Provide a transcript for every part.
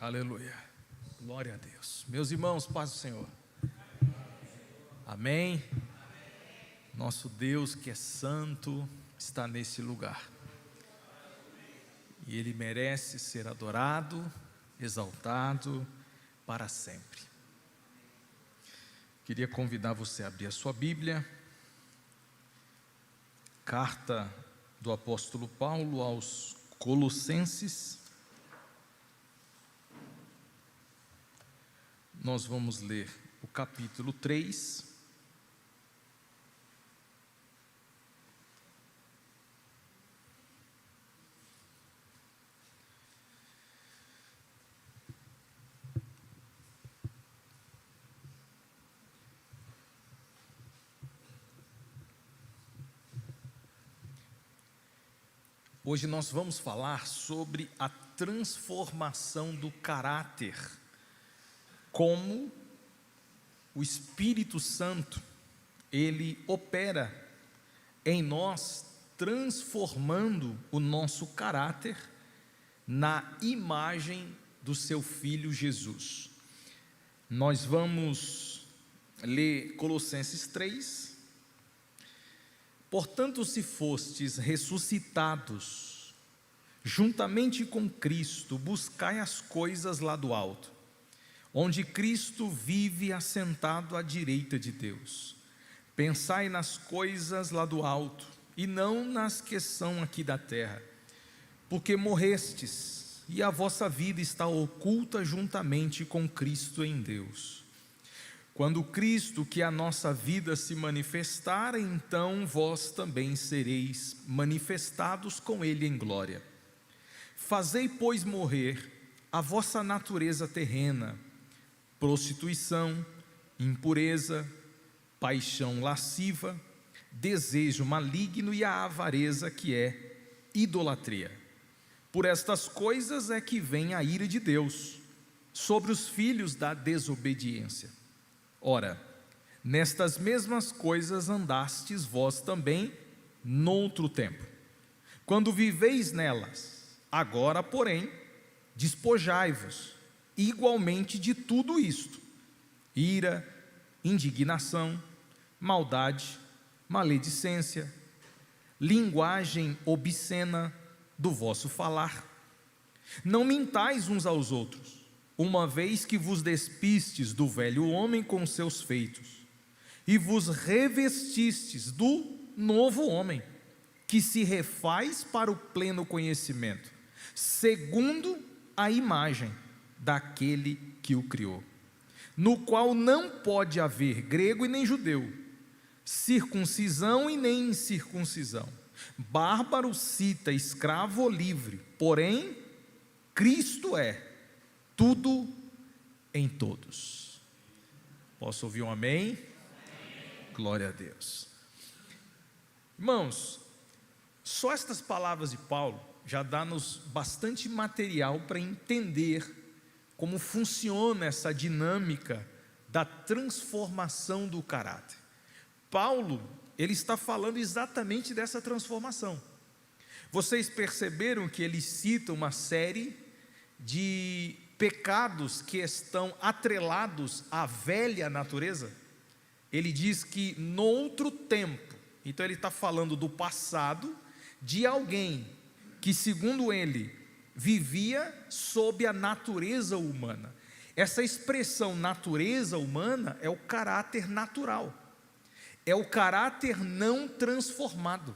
Aleluia, glória a Deus. Meus irmãos, paz do Senhor. Amém. Nosso Deus que é santo está nesse lugar, e Ele merece ser adorado, exaltado para sempre. Queria convidar você a abrir a sua Bíblia, carta do apóstolo Paulo aos Colossenses. Nós vamos ler o capítulo 3. Hoje nós vamos falar sobre a transformação do caráter, como o Espírito Santo, ele opera em nós, transformando o nosso caráter na imagem do seu Filho Jesus. Nós vamos ler Colossenses 3. Portanto, se fostes ressuscitados juntamente com Cristo, buscai as coisas lá do alto, onde Cristo vive assentado à direita de Deus. Pensai nas coisas lá do alto, e não nas que são aqui da terra, porque morrestes, e a vossa vida está oculta juntamente com Cristo em Deus. Quando Cristo, que é a nossa vida, se manifestar, então vós também sereis manifestados com Ele em glória. Fazei, pois, morrer a vossa natureza terrena: prostituição, impureza, paixão lasciva, desejo maligno e a avareza, que é idolatria. Por estas coisas é que vem a ira de Deus sobre os filhos da desobediência. Ora, nestas mesmas coisas andastes vós também noutro tempo, quando viveis nelas. Agora, porém, despojai-vos igualmente de tudo isto: ira, indignação, maldade, maledicência, linguagem obscena do vosso falar. Não mintais uns aos outros, uma vez que vos despistes do velho homem com seus feitos, e vos revestistes do novo homem, que se refaz para o pleno conhecimento, segundo a imagem daquele que o criou, no qual não pode haver grego e nem judeu, circuncisão e nem incircuncisão, bárbaro, cita, escravo ou livre, porém Cristo é tudo em todos. Posso ouvir um amém? Amém. Glória a Deus. Irmãos, só estas palavras de Paulo já dá-nos bastante material para entender como funciona essa dinâmica da transformação do caráter. Paulo, ele está falando exatamente dessa transformação. Vocês perceberam que ele cita uma série de pecados que estão atrelados à velha natureza? Ele diz que noutro tempo, então ele está falando do passado, de alguém que, segundo ele, vivia sob a natureza humana. Essa expressão natureza humana é o caráter natural, é o caráter não transformado.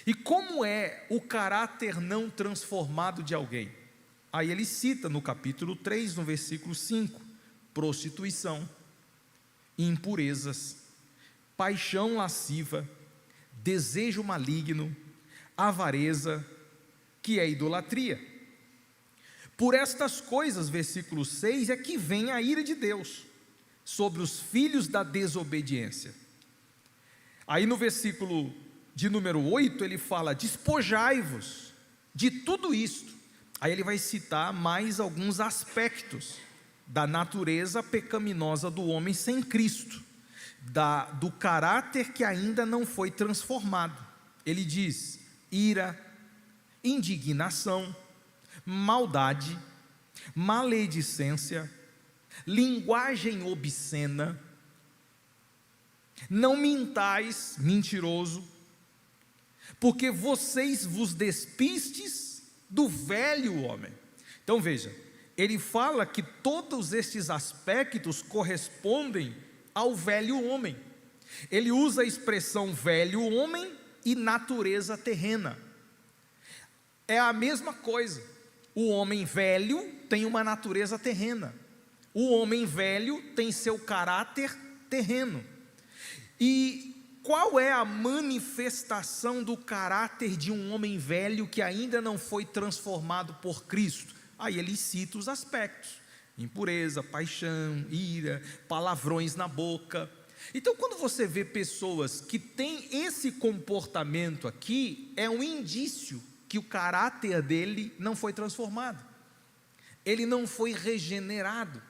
E como é o caráter não transformado de alguém? Aí ele cita no capítulo 3, no versículo 5, prostituição, impurezas, paixão lasciva, desejo maligno, avareza, que é idolatria. Por estas coisas, versículo 6, é que vem a ira de Deus sobre os filhos da desobediência. Aí no versículo de número 8, ele fala: despojai-vos de tudo isto. Aí ele vai citar mais alguns aspectos da natureza pecaminosa do homem sem Cristo, do caráter que ainda não foi transformado. Ele diz: ira, indignação, maldade, maledicência, linguagem obscena. Não mintais, mentiroso, porque vocês vos despistes do velho homem. Então veja, ele fala que todos estes aspectos correspondem ao velho homem. Ele usa a expressão velho homem e natureza terrena. É a mesma coisa. O homem velho tem uma natureza terrena. O homem velho tem seu caráter terreno. E qual é a manifestação do caráter de um homem velho que ainda não foi transformado por Cristo? Aí ele cita os aspectos: impureza, paixão, ira, palavrões na boca. Então, quando você vê pessoas que têm esse comportamento aqui, é um indício que o caráter dele não foi transformado, ele não foi regenerado.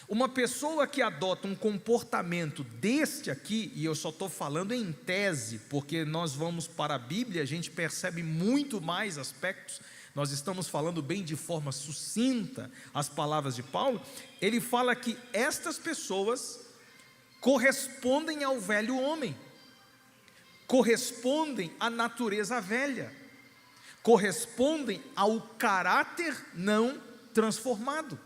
Uma pessoa que adota um comportamento deste aqui, e eu só estou falando em tese, porque nós vamos para a Bíblia, a gente percebe muito mais aspectos, nós estamos falando bem de forma sucinta as palavras de Paulo. Ele fala que estas pessoas correspondem ao velho homem, correspondem à natureza velha, correspondem ao caráter não transformado.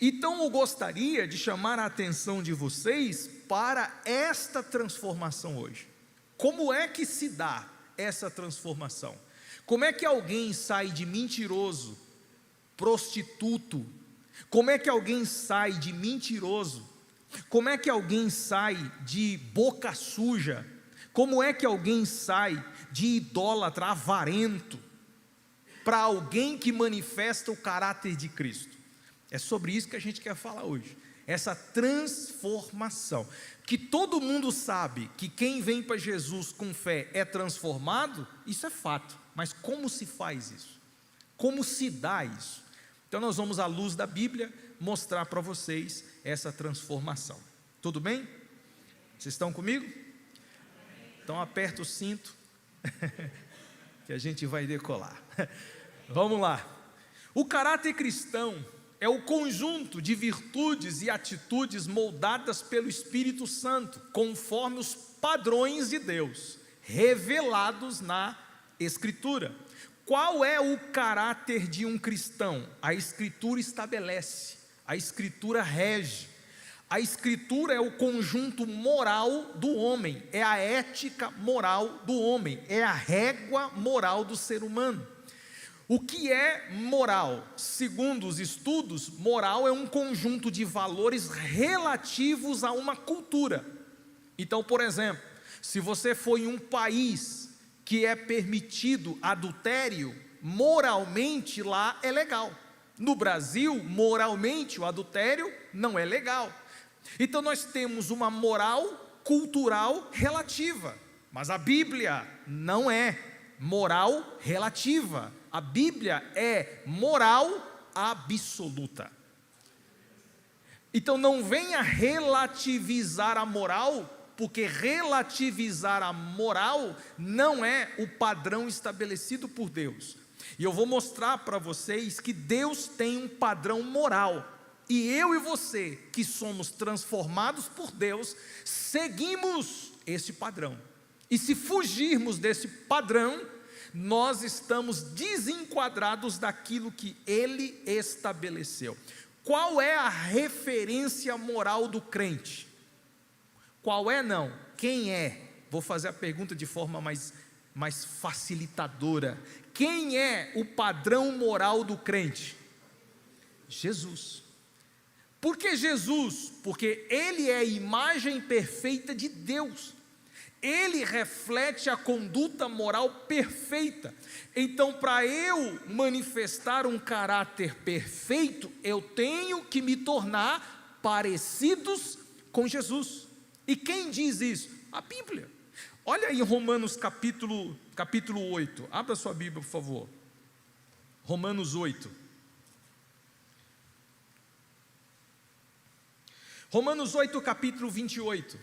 Então eu gostaria de chamar a atenção de vocês para esta transformação hoje. Como é que se dá essa transformação? Como é que alguém sai de mentiroso, prostituto? Como é que alguém sai de mentiroso? Como é que alguém sai de boca suja? Como é que alguém sai de idólatra, avarento, para alguém que manifesta o caráter de Cristo? É sobre isso que a gente quer falar hoje, essa transformação, que todo mundo sabe que quem vem para Jesus com fé é transformado, isso é fato, mas como se faz isso? Como se dá isso? Então nós vamos à luz da Bíblia mostrar para vocês essa transformação, tudo bem? Vocês estão comigo? Então aperta o cinto, que a gente vai decolar. Vamos lá. O caráter cristão é o conjunto de virtudes e atitudes moldadas pelo Espírito Santo, conforme os padrões de Deus, revelados na Escritura. Qual é o caráter de um cristão? A Escritura estabelece, a Escritura rege. A Escritura é o conjunto moral do homem, é a ética moral do homem, é a régua moral do ser humano. O que é moral? Segundo os estudos, moral é um conjunto de valores relativos a uma cultura. Então, por exemplo, se você for em um país que é permitido adultério, moralmente lá é legal. No Brasil, moralmente, o adultério não é legal. Então nós temos uma moral cultural relativa, mas a Bíblia não é moral relativa. A Bíblia é moral absoluta. Então não venha relativizar a moral, porque relativizar a moral não é o padrão estabelecido por Deus. E eu vou mostrar para vocês que Deus tem um padrão moral, e eu e você, que somos transformados por Deus, seguimos esse padrão. E se fugirmos desse padrão, nós estamos desenquadrados daquilo que Ele estabeleceu. Qual é a referência moral do crente? Qual é não? Quem é? Vou fazer a pergunta de forma mais facilitadora. Quem é o padrão moral do crente? Jesus. Por que Jesus? Porque Ele é a imagem perfeita de Deus. Ele reflete a conduta moral perfeita. Então, para eu manifestar um caráter perfeito, eu tenho que me tornar parecidos com Jesus. E quem diz isso? A Bíblia. Olha aí em Romanos capítulo 8. Abra sua Bíblia, por favor. Romanos 8. Romanos 8, capítulo 28.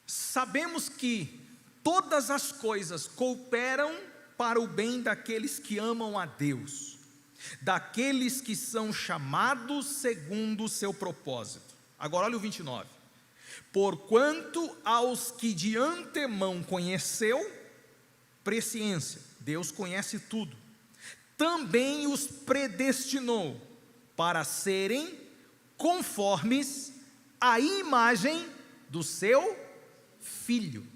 Sabemos que todas as coisas cooperam para o bem daqueles que amam a Deus, daqueles que são chamados segundo o seu propósito. Agora olha o 29. Porquanto aos que de antemão conheceu, presciência, Deus conhece tudo, também os predestinou para serem conformes à imagem do seu Filho.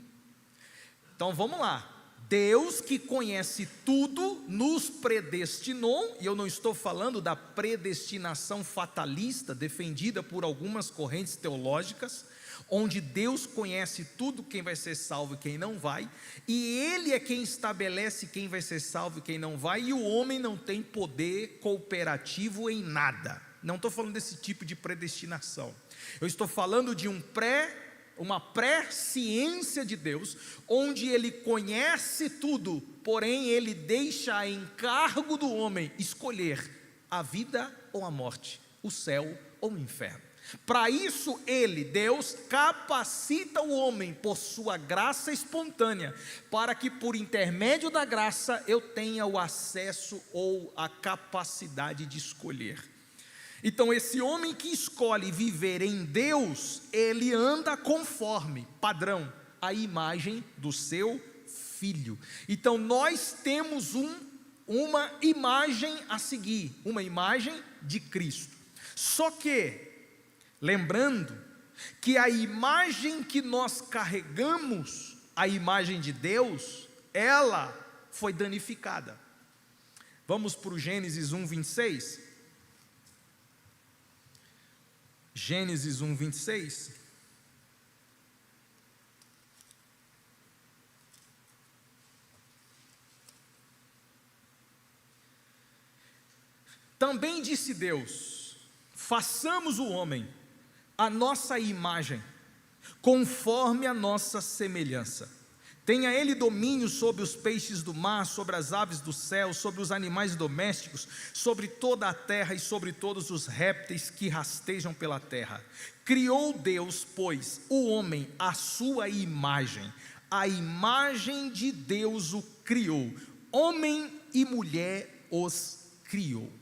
Então vamos lá. Deus, que conhece tudo, nos predestinou, e eu não estou falando da predestinação fatalista defendida por algumas correntes teológicas, onde Deus conhece tudo, quem vai ser salvo e quem não vai, e Ele é quem estabelece quem vai ser salvo e quem não vai, e o homem não tem poder cooperativo em nada. Não estou falando desse tipo de predestinação, eu estou falando de uma presciência de Deus, onde Ele conhece tudo, porém Ele deixa a encargo do homem escolher a vida ou a morte, o céu ou o inferno. Para isso Deus, capacita o homem por sua graça espontânea, para que por intermédio da graça eu tenha o acesso ou a capacidade de escolher. Então esse homem que escolhe viver em Deus, ele anda conforme padrão, a imagem do seu Filho. Então nós temos uma imagem a seguir, uma imagem de Cristo. Só que, lembrando que a imagem que nós carregamos, a imagem de Deus, ela foi danificada. Vamos para o Gênesis 1:26. Gênesis 1:26. Também disse Deus: façamos o homem a nossa imagem, conforme a nossa semelhança. Tenha ele domínio sobre os peixes do mar, sobre as aves do céu, sobre os animais domésticos, sobre toda a terra e sobre todos os répteis que rastejam pela terra. Criou Deus, pois, o homem à sua imagem, a imagem de Deus o criou, homem e mulher os criou.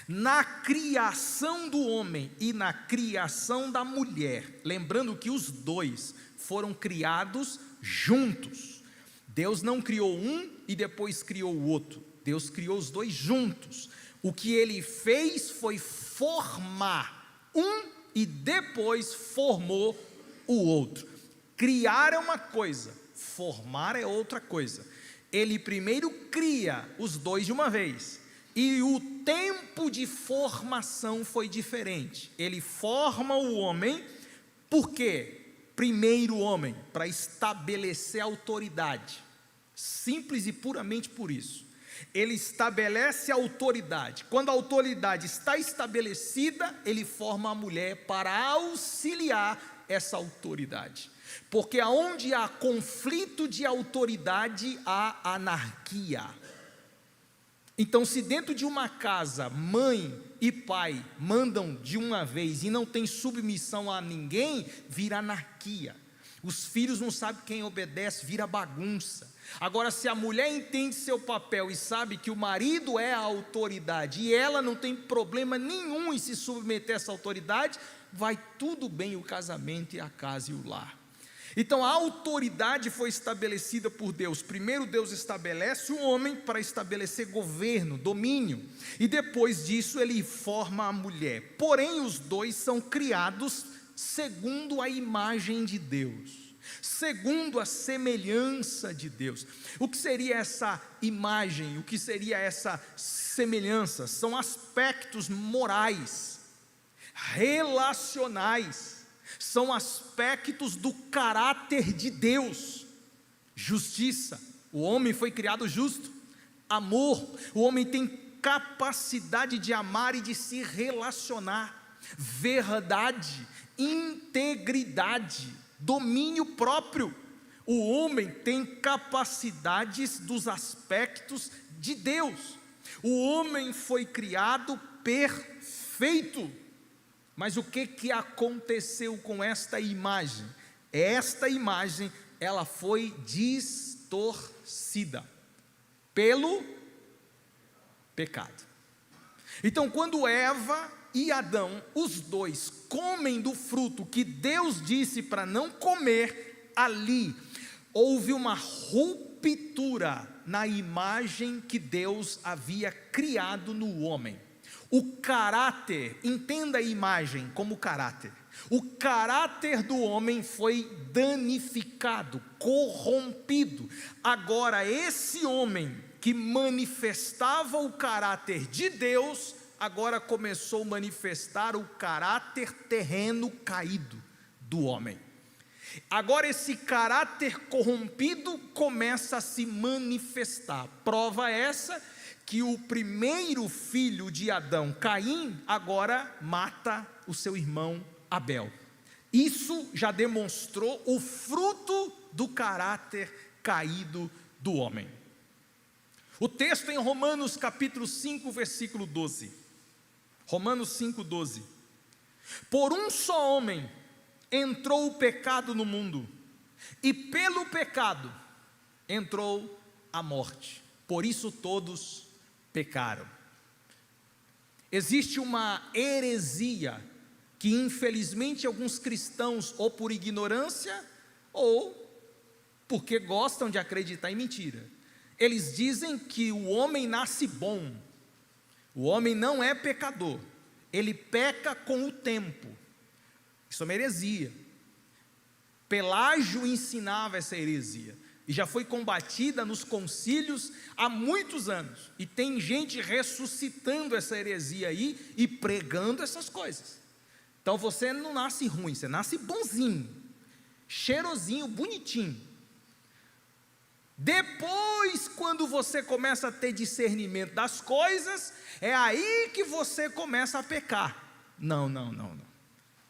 Na criação do homem e na criação da mulher, lembrando que os dois foram criados juntos. Deus não criou um e depois criou o outro, Deus criou os dois juntos. O que Ele fez foi formar um e depois formou o outro. Criar é uma coisa, formar é outra coisa. Ele primeiro cria os dois de uma vez, e o tempo de formação foi diferente. Ele forma o homem, por quê? Primeiro o homem, para estabelecer autoridade, simples e puramente por isso. Ele estabelece a autoridade. Quando a autoridade está estabelecida, ele forma a mulher para auxiliar essa autoridade. Porque aonde há conflito de autoridade, há anarquia. Então, se dentro de uma casa, mãe e pai mandam de uma vez e não tem submissão a ninguém, vira anarquia. Os filhos não sabem quem obedece, vira bagunça. Agora, se a mulher entende seu papel e sabe que o marido é a autoridade e ela não tem problema nenhum em se submeter a essa autoridade, vai tudo bem o casamento e a casa e o lar. Então a autoridade foi estabelecida por Deus. Primeiro Deus estabelece o homem para estabelecer governo, domínio, e depois disso Ele forma a mulher. Porém os dois são criados segundo a imagem de Deus, segundo a semelhança de Deus. O que seria essa imagem? O que seria essa semelhança? São aspectos morais, relacionais, são aspectos do caráter de Deus. Justiça, o homem foi criado justo. Amor, o homem tem capacidade de amar e de se relacionar. Verdade, integridade, domínio próprio. O homem tem capacidades dos aspectos de Deus. O homem foi criado perfeito. Mas o que aconteceu com esta imagem? Esta imagem, ela foi distorcida. Pelo pecado. Então, quando Eva e Adão, os dois, comem do fruto que Deus disse para não comer, ali houve uma ruptura na imagem que Deus havia criado no homem. O caráter, entenda a imagem como caráter. O caráter do homem foi danificado, corrompido. Agora, esse homem que manifestava o caráter de Deus, agora começou a manifestar o caráter terreno caído do homem. Agora esse caráter corrompido começa a se manifestar. Prova essa que o primeiro filho de Adão, Caim, agora mata o seu irmão Abel. Isso já demonstrou o fruto do caráter caído do homem. O texto em Romanos capítulo 5, versículo 12. Romanos 5, 12. Por um só homem entrou o pecado no mundo, e pelo pecado entrou a morte. Por isso todos pecaram. Existe uma heresia que infelizmente alguns cristãos, ou por ignorância, ou porque gostam de acreditar em mentira, eles dizem que o homem nasce bom. O homem não é pecador, ele peca com o tempo. Isso é uma heresia. Pelágio ensinava essa heresia, e já foi combatida nos concílios há muitos anos, e tem gente ressuscitando essa heresia aí, e pregando essas coisas. Então você não nasce ruim, você nasce bonzinho, cheirosinho, bonitinho. Depois, quando você começa a ter discernimento das coisas, é aí que você começa a pecar. Não.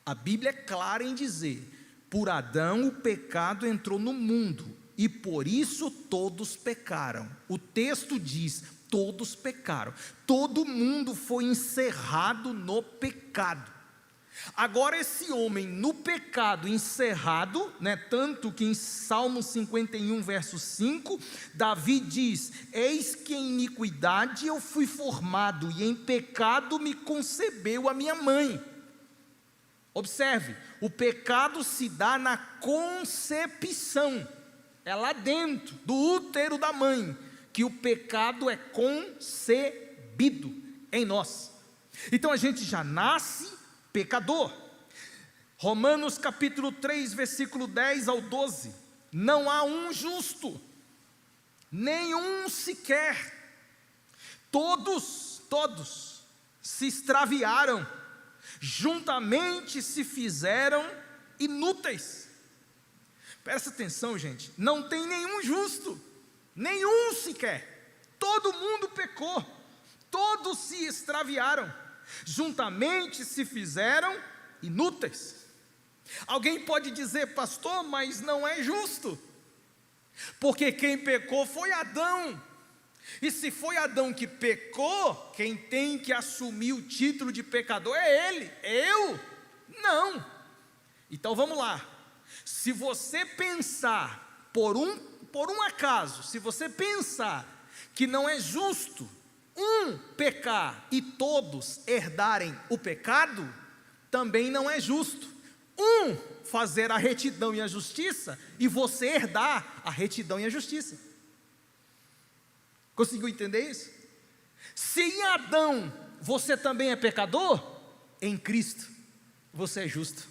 A Bíblia é clara em dizer: por Adão o pecado entrou no mundo, e por isso todos pecaram. O texto diz: todos pecaram. Todo mundo foi encerrado no pecado. Agora esse homem no pecado encerrado, tanto que em Salmo 51 verso 5, Davi diz: eis que em iniquidade eu fui formado, e em pecado me concebeu a minha mãe. Observe, o pecado se dá na concepção, é lá dentro do útero da mãe que o pecado é concebido em nós. Então a gente já nasce pecador. Romanos capítulo 3, versículo 10 ao 12. Não há um justo, nenhum sequer. Todos se extraviaram, juntamente se fizeram inúteis. Presta atenção, gente, não tem nenhum justo, nenhum sequer. Todo mundo pecou, todos se extraviaram, juntamente se fizeram inúteis. Alguém pode dizer: pastor, mas não é justo, porque quem pecou foi Adão, e se foi Adão que pecou, quem tem que assumir o título de pecador é ele, eu? Não. Então vamos lá, se você pensar, por um acaso, se você pensar que não é justo um pecar e todos herdarem o pecado, também não é justo um fazer a retidão e a justiça e você herdar a retidão e a justiça. Conseguiu entender isso? Se em Adão você também é pecador, em Cristo você é justo.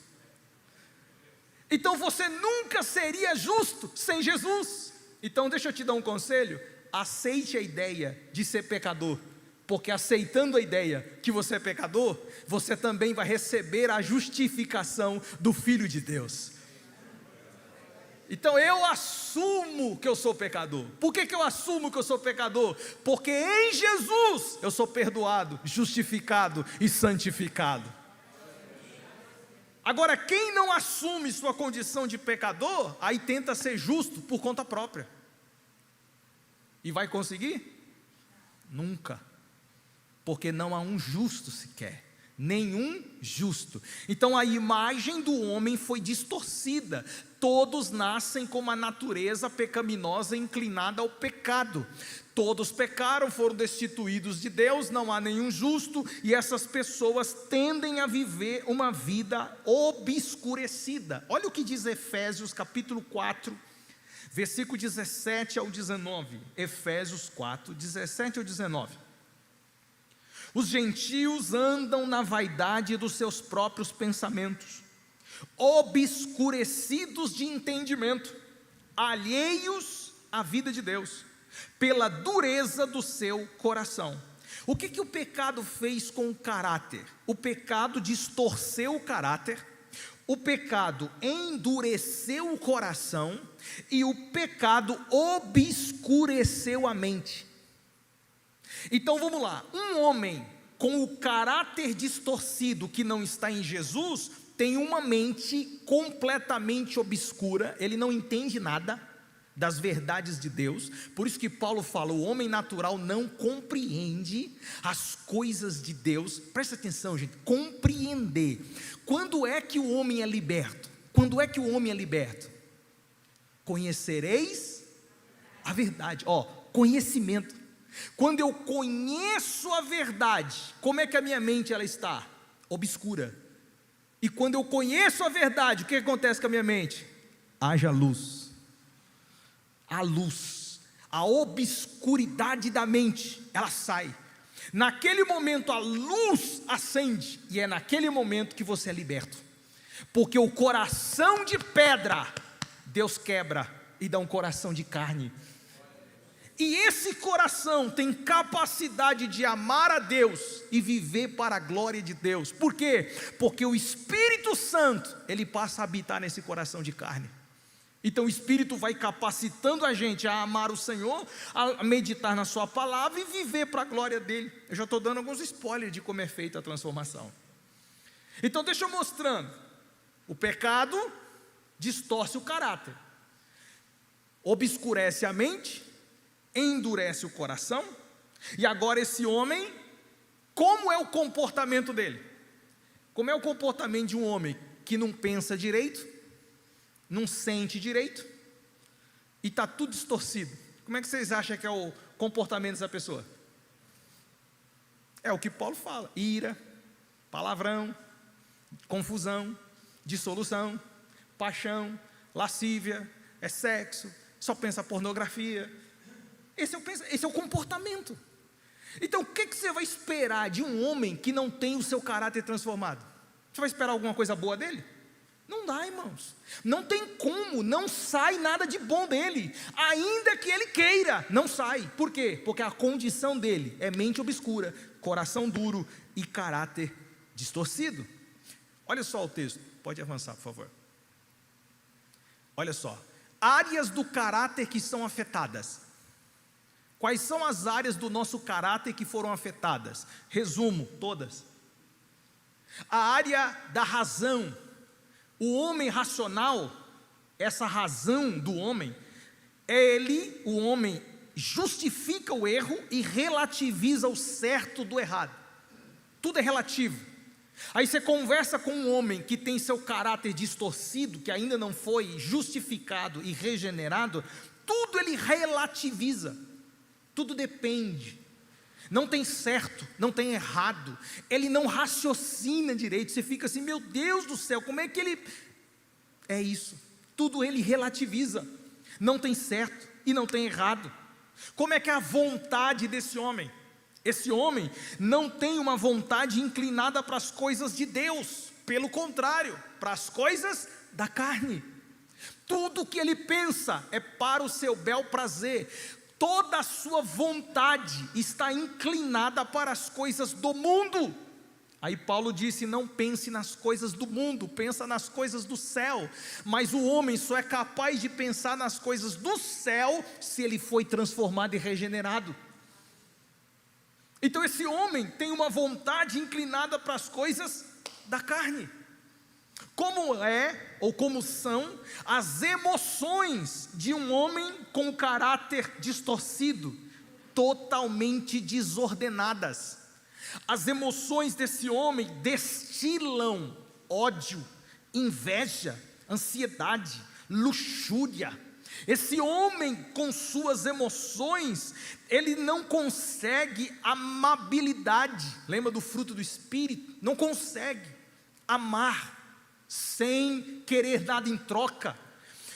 Então você nunca seria justo sem Jesus. Então deixa eu te dar um conselho: aceite a ideia de ser pecador, porque aceitando a ideia que você é pecador, você também vai receber a justificação do Filho de Deus. Então eu assumo que eu sou pecador. Por que eu assumo que eu sou pecador? Porque em Jesus eu sou perdoado, justificado e santificado. Agora, quem não assume sua condição de pecador, aí tenta ser justo por conta própria. E vai conseguir? Nunca. Porque não há um justo sequer. Nenhum justo. Então a imagem do homem foi distorcida. Todos nascem com uma natureza pecaminosa inclinada ao pecado. Todos pecaram, foram destituídos de Deus, não há nenhum justo, e essas pessoas tendem a viver uma vida obscurecida. Olha o que diz Efésios capítulo 4, versículo 17 ao 19. Efésios 4, 17 ao 19. Os gentios andam na vaidade dos seus próprios pensamentos, obscurecidos de entendimento, alheios à vida de Deus, pela dureza do seu coração. O que o pecado fez com o caráter? O pecado distorceu o caráter, o pecado endureceu o coração e o pecado obscureceu a mente. Então vamos lá, um homem com o caráter distorcido que não está em Jesus, tem uma mente completamente obscura, ele não entende nada das verdades de Deus. Por isso que Paulo fala, o homem natural não compreende as coisas de Deus. Presta atenção, gente, compreender. Quando é que o homem é liberto? Quando é que o homem é liberto? Conhecereis a verdade, conhecimento. Quando eu conheço a verdade, como é que a minha mente ela está? Obscura. E quando eu conheço a verdade, o que acontece com a minha mente? Haja luz. A luz, a obscuridade da mente, ela sai. Naquele momento a luz acende, e é naquele momento que você é liberto. Porque o coração de pedra, Deus quebra e dá um coração de carne. E esse coração tem capacidade de amar a Deus e viver para a glória de Deus. Por quê? Porque o Espírito Santo, ele passa a habitar nesse coração de carne. Então o Espírito vai capacitando a gente a amar o Senhor, a meditar na sua palavra e viver para a glória dele. Eu já estou dando alguns spoilers de como é feita a transformação. Então deixa eu mostrando. O pecado distorce o caráter, obscurece a mente, endurece o coração. E agora esse homem, como é o comportamento dele? Como é o comportamento de um homem que não pensa direito, não sente direito e está tudo distorcido? Como é que vocês acham que é o comportamento dessa pessoa? É o que Paulo fala: ira, palavrão, confusão, dissolução, paixão, lascívia, é sexo, só pensa pornografia. Esse é o comportamento. Então o que você vai esperar de um homem que não tem o seu caráter transformado? Você vai esperar alguma coisa boa dele? Não dá, irmãos. Não tem como, não sai nada de bom dele. Ainda que ele queira, não sai. Por quê? Porque a condição dele é mente obscura, coração duro e caráter distorcido. Olha só o texto, pode avançar, por favor. Olha só, áreas do caráter que são afetadas. Quais são as áreas do nosso caráter que foram afetadas? Resumo, todas. A área da razão. O homem racional, essa razão do homem, o homem justifica o erro e relativiza o certo do errado. Tudo é relativo. Aí você conversa com um homem que tem seu caráter distorcido, que ainda não foi justificado e regenerado, tudo ele relativiza, tudo depende. Não tem certo, não tem errado, ele não raciocina direito. Você fica assim, meu Deus do céu, como é que ele... É isso, tudo ele relativiza. Não tem certo e não tem errado. Como é que é a vontade desse homem? Esse homem não tem uma vontade inclinada para as coisas de Deus, pelo contrário, para as coisas da carne. Tudo que ele pensa é para o seu bel prazer. Toda a sua vontade está inclinada para as coisas do mundo. Aí Paulo disse, não pense nas coisas do mundo, pensa nas coisas do céu. Mas o homem só é capaz de pensar nas coisas do céu se ele foi transformado e regenerado. Então esse homem tem uma vontade inclinada para as coisas da carne. Como é, ou como são, as emoções de um homem com caráter distorcido, totalmente desordenadas. As emoções desse homem destilam ódio, inveja, ansiedade, luxúria. Esse homem com suas emoções, ele não consegue amabilidade. Lembra do fruto do Espírito? Não consegue amar sem querer nada em troca.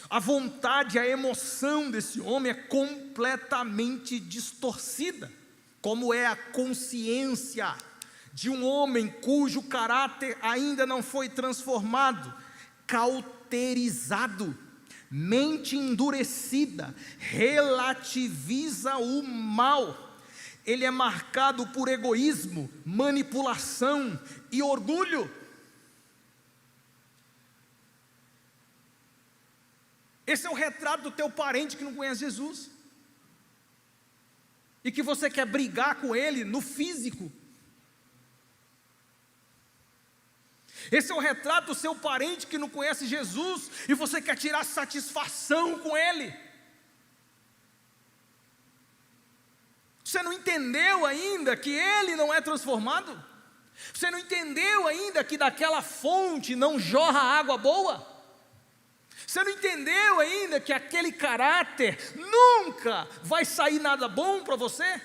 A vontade, a emoção desse homem é completamente distorcida, como é a consciência de um homem cujo caráter ainda não foi transformado, cauterizado, mente endurecida, relativiza o mal. Ele é marcado por egoísmo, manipulação e orgulho. Esse é o retrato do teu parente que não conhece Jesus, e que você quer brigar com ele no físico. Esse é o retrato do seu parente que não conhece Jesus, e você quer tirar satisfação com ele. Você não entendeu ainda que ele não é transformado? Você não entendeu ainda que daquela fonte não jorra água boa? Você não entendeu ainda que aquele caráter nunca vai sair nada bom para você?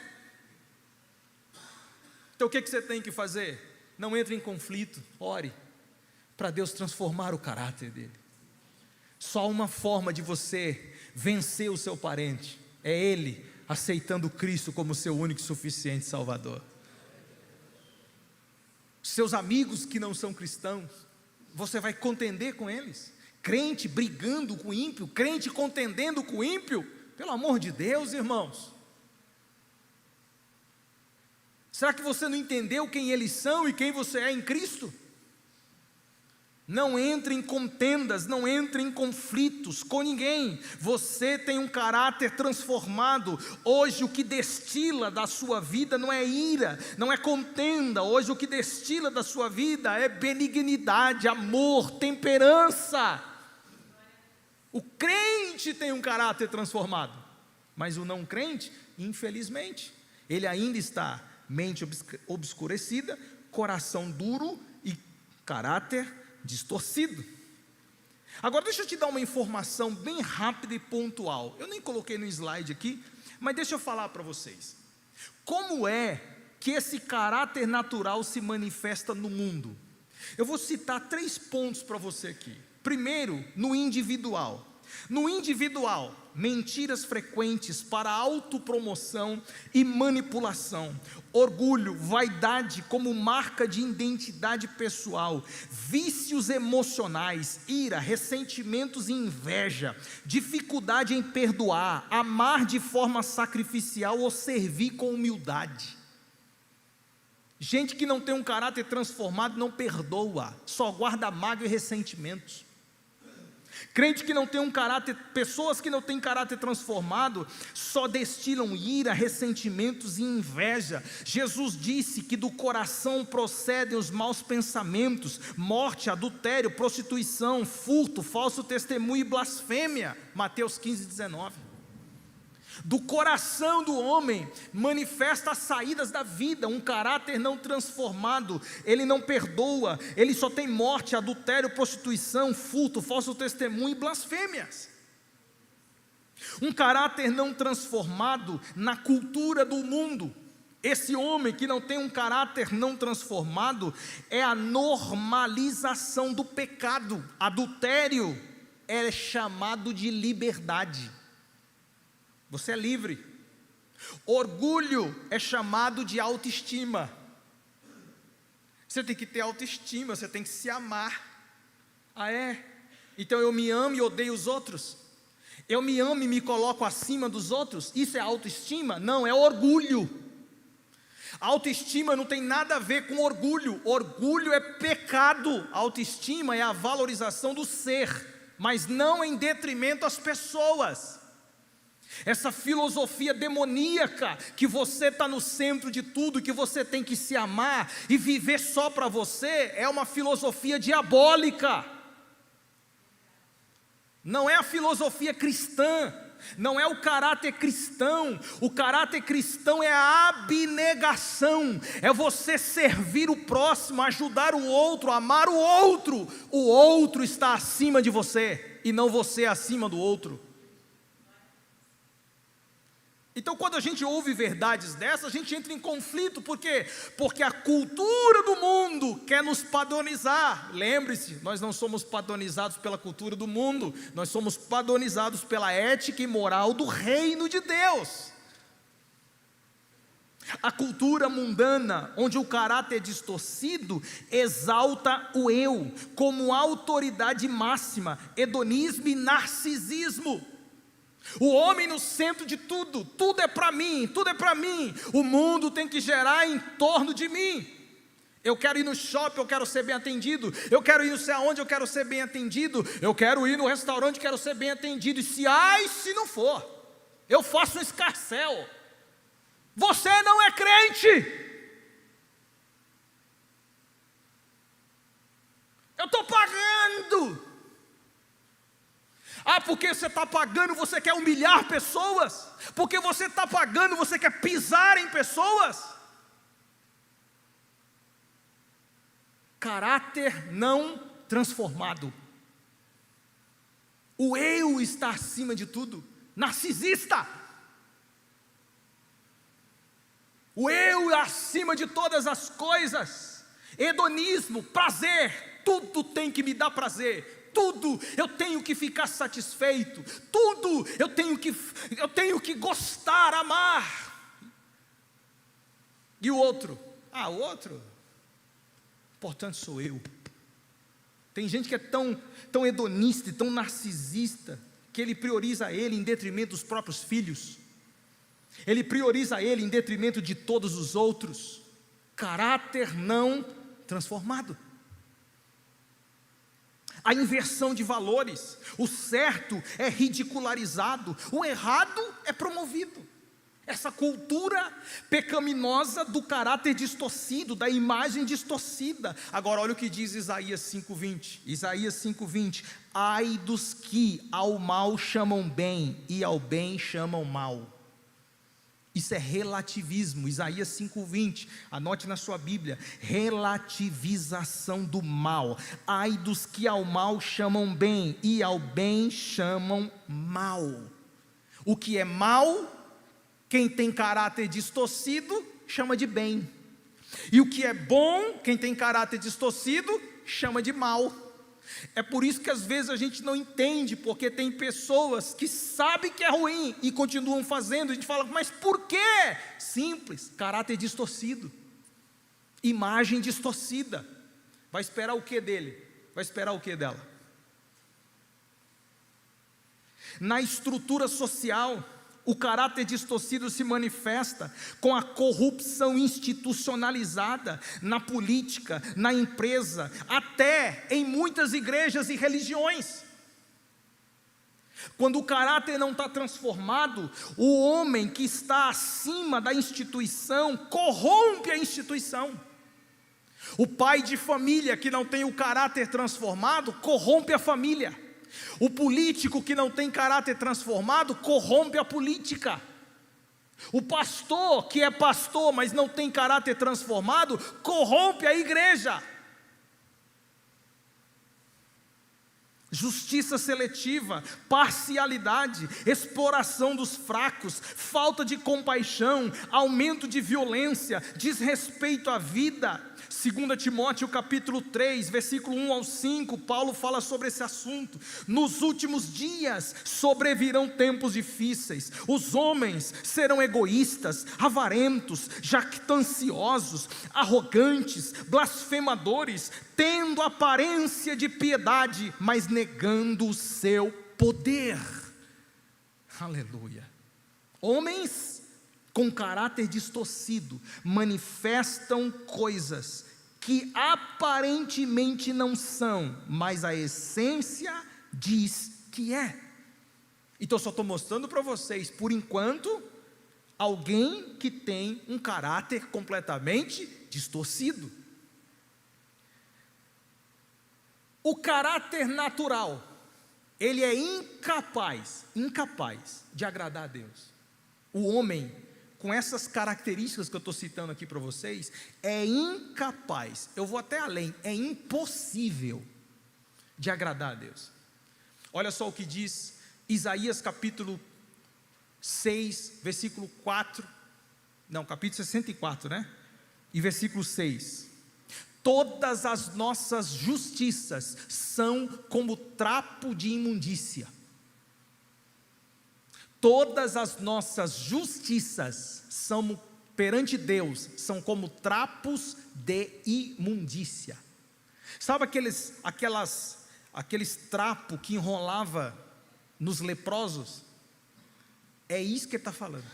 Então o que você tem que fazer? Não entre em conflito, ore para Deus transformar o caráter dele. Só uma forma de você vencer o seu parente é ele aceitando Cristo como seu único e suficiente Salvador. Seus amigos que não são cristãos, você vai contender com eles? Crente brigando com o ímpio, crente contendendo com o ímpio? Pelo amor de Deus, irmãos. Será que você não entendeu quem eles são e quem você é em Cristo? Não entre em contendas, não entre em conflitos com ninguém. Você tem um caráter transformado. Hoje o que destila da sua vida não é ira, não é contenda. Hoje o que destila da sua vida é benignidade, amor, temperança. O crente tem um caráter transformado, mas o não crente, infelizmente, ele ainda está mente obscurecida, coração duro e caráter distorcido. Agora deixa eu te dar uma informação bem rápida e pontual. Eu nem coloquei no slide aqui, mas deixa eu falar para vocês. Como é que esse caráter natural se manifesta no mundo? Eu vou citar 3 pontos para você aqui. Primeiro, no individual. No individual, mentiras frequentes para autopromoção e manipulação, orgulho, vaidade como marca de identidade pessoal, vícios emocionais, ira, ressentimentos e inveja, dificuldade em perdoar, amar de forma sacrificial ou servir com humildade. Gente que não tem um caráter transformado não perdoa, só guarda mágoa e ressentimentos. Crente que não tem um caráter, pessoas que não têm caráter transformado, só destilam ira, ressentimentos e inveja. Jesus disse que do coração procedem os maus pensamentos, morte, adultério, prostituição, furto, falso testemunho e blasfêmia. Mateus 15:19. Do coração do homem manifesta as saídas da vida. Um caráter não transformado, ele não perdoa, ele só tem morte, adultério, prostituição, furto, falso testemunho e blasfêmias. Um caráter não transformado na cultura do mundo. Esse homem que não tem um caráter não transformado é a normalização do pecado. Adultério é chamado de liberdade. Você é livre. Orgulho é chamado de autoestima. Você tem que ter autoestima, você tem que se amar. Ah é? Então eu me amo e odeio os outros? Eu me amo e me coloco acima dos outros? Isso é autoestima? Não, é orgulho. Autoestima não tem nada a ver com orgulho. Orgulho é pecado. Autoestima é a valorização do ser, mas não em detrimento às pessoas. Essa filosofia demoníaca, que você está no centro de tudo, que você tem que se amar e viver só para você, é uma filosofia diabólica. Não é a filosofia cristã, não é o caráter cristão. O caráter cristão é a abnegação, é você servir o próximo, ajudar o outro, amar o outro. O outro está acima de você e não você acima do outro. Então, quando a gente ouve verdades dessas, a gente entra em conflito. Por quê? Porque a cultura do mundo quer nos padronizar. Lembre-se, nós não somos padronizados pela cultura do mundo, nós somos padronizados pela ética e moral do reino de Deus. A cultura mundana, onde o caráter é distorcido, exalta o eu como autoridade máxima, hedonismo e narcisismo. O homem no centro de tudo, tudo é para mim, tudo é para mim. O mundo tem que gerar em torno de mim. Eu quero ir no shopping, eu quero ser bem atendido. Eu quero ir não sei aonde, eu quero ser bem atendido. Eu quero ir no restaurante, quero ser bem atendido. E se não for, eu faço um escarcéu. Você não é crente. Eu estou pagando. Porque você está pagando, você quer humilhar pessoas? Porque você está pagando, você quer pisar em pessoas? Caráter não transformado. O eu está acima de tudo. Narcisista. O eu acima de todas as coisas. Hedonismo, prazer. Tudo tem que me dar prazer. Tudo eu tenho que ficar satisfeito, tudo eu tenho que gostar, amar. E o outro? O outro, importante sou eu. Tem gente que é tão hedonista e tão narcisista, que ele prioriza ele em detrimento dos próprios filhos, ele prioriza ele em detrimento de todos os outros. Caráter não transformado. A inversão de valores, o certo é ridicularizado, o errado é promovido. Essa cultura pecaminosa do caráter distorcido, da imagem distorcida. Agora olha o que diz Isaías 5:20. Isaías 5:20. Ai dos que ao mal chamam bem e ao bem chamam mal. Isso é relativismo. Isaías 5:20, anote na sua Bíblia, relativização do mal. Ai dos que ao mal chamam bem e ao bem chamam mal. O que é mal, quem tem caráter distorcido chama de bem, e o que é bom, quem tem caráter distorcido chama de mal. É por isso que às vezes a gente não entende, porque tem pessoas que sabem que é ruim e continuam fazendo. A gente fala, mas por quê? Simples, caráter distorcido, imagem distorcida. Vai esperar o que dele? Vai esperar o que dela? Na estrutura social, o caráter distorcido se manifesta com a corrupção institucionalizada na política, na empresa, até em muitas igrejas e religiões. Quando o caráter não está transformado, o homem que está acima da instituição corrompe a instituição. O pai de família que não tem o caráter transformado corrompe a família. O político que não tem caráter transformado corrompe a política. O pastor que é pastor, mas não tem caráter transformado, corrompe a igreja. Justiça seletiva, parcialidade, exploração dos fracos, falta de compaixão, aumento de violência, desrespeito à vida. 2 Timóteo capítulo 3, versículo 1 ao 5, Paulo fala sobre esse assunto. Nos últimos dias sobrevirão tempos difíceis. Os homens serão egoístas, avarentos, jactanciosos, arrogantes, blasfemadores, tendo aparência de piedade, mas negando o seu poder. Aleluia. Homens com caráter distorcido manifestam coisas que aparentemente não são, mas a essência diz que é. Então só estou mostrando para vocês, por enquanto, alguém que tem um caráter completamente distorcido. O caráter natural, ele é incapaz de agradar a Deus. O homem, com essas características que eu estou citando aqui para vocês, é incapaz, eu vou até além, é impossível de agradar a Deus. Olha só o que diz Isaías capítulo 6, versículo 4, não, capítulo 64, né? E versículo 6: todas as nossas justiças são como trapo de imundícia. Todas as nossas justiças são perante Deus, são como trapos de imundícia. Sabe aqueles trapos que enrolava nos leprosos? É isso que ele está falando.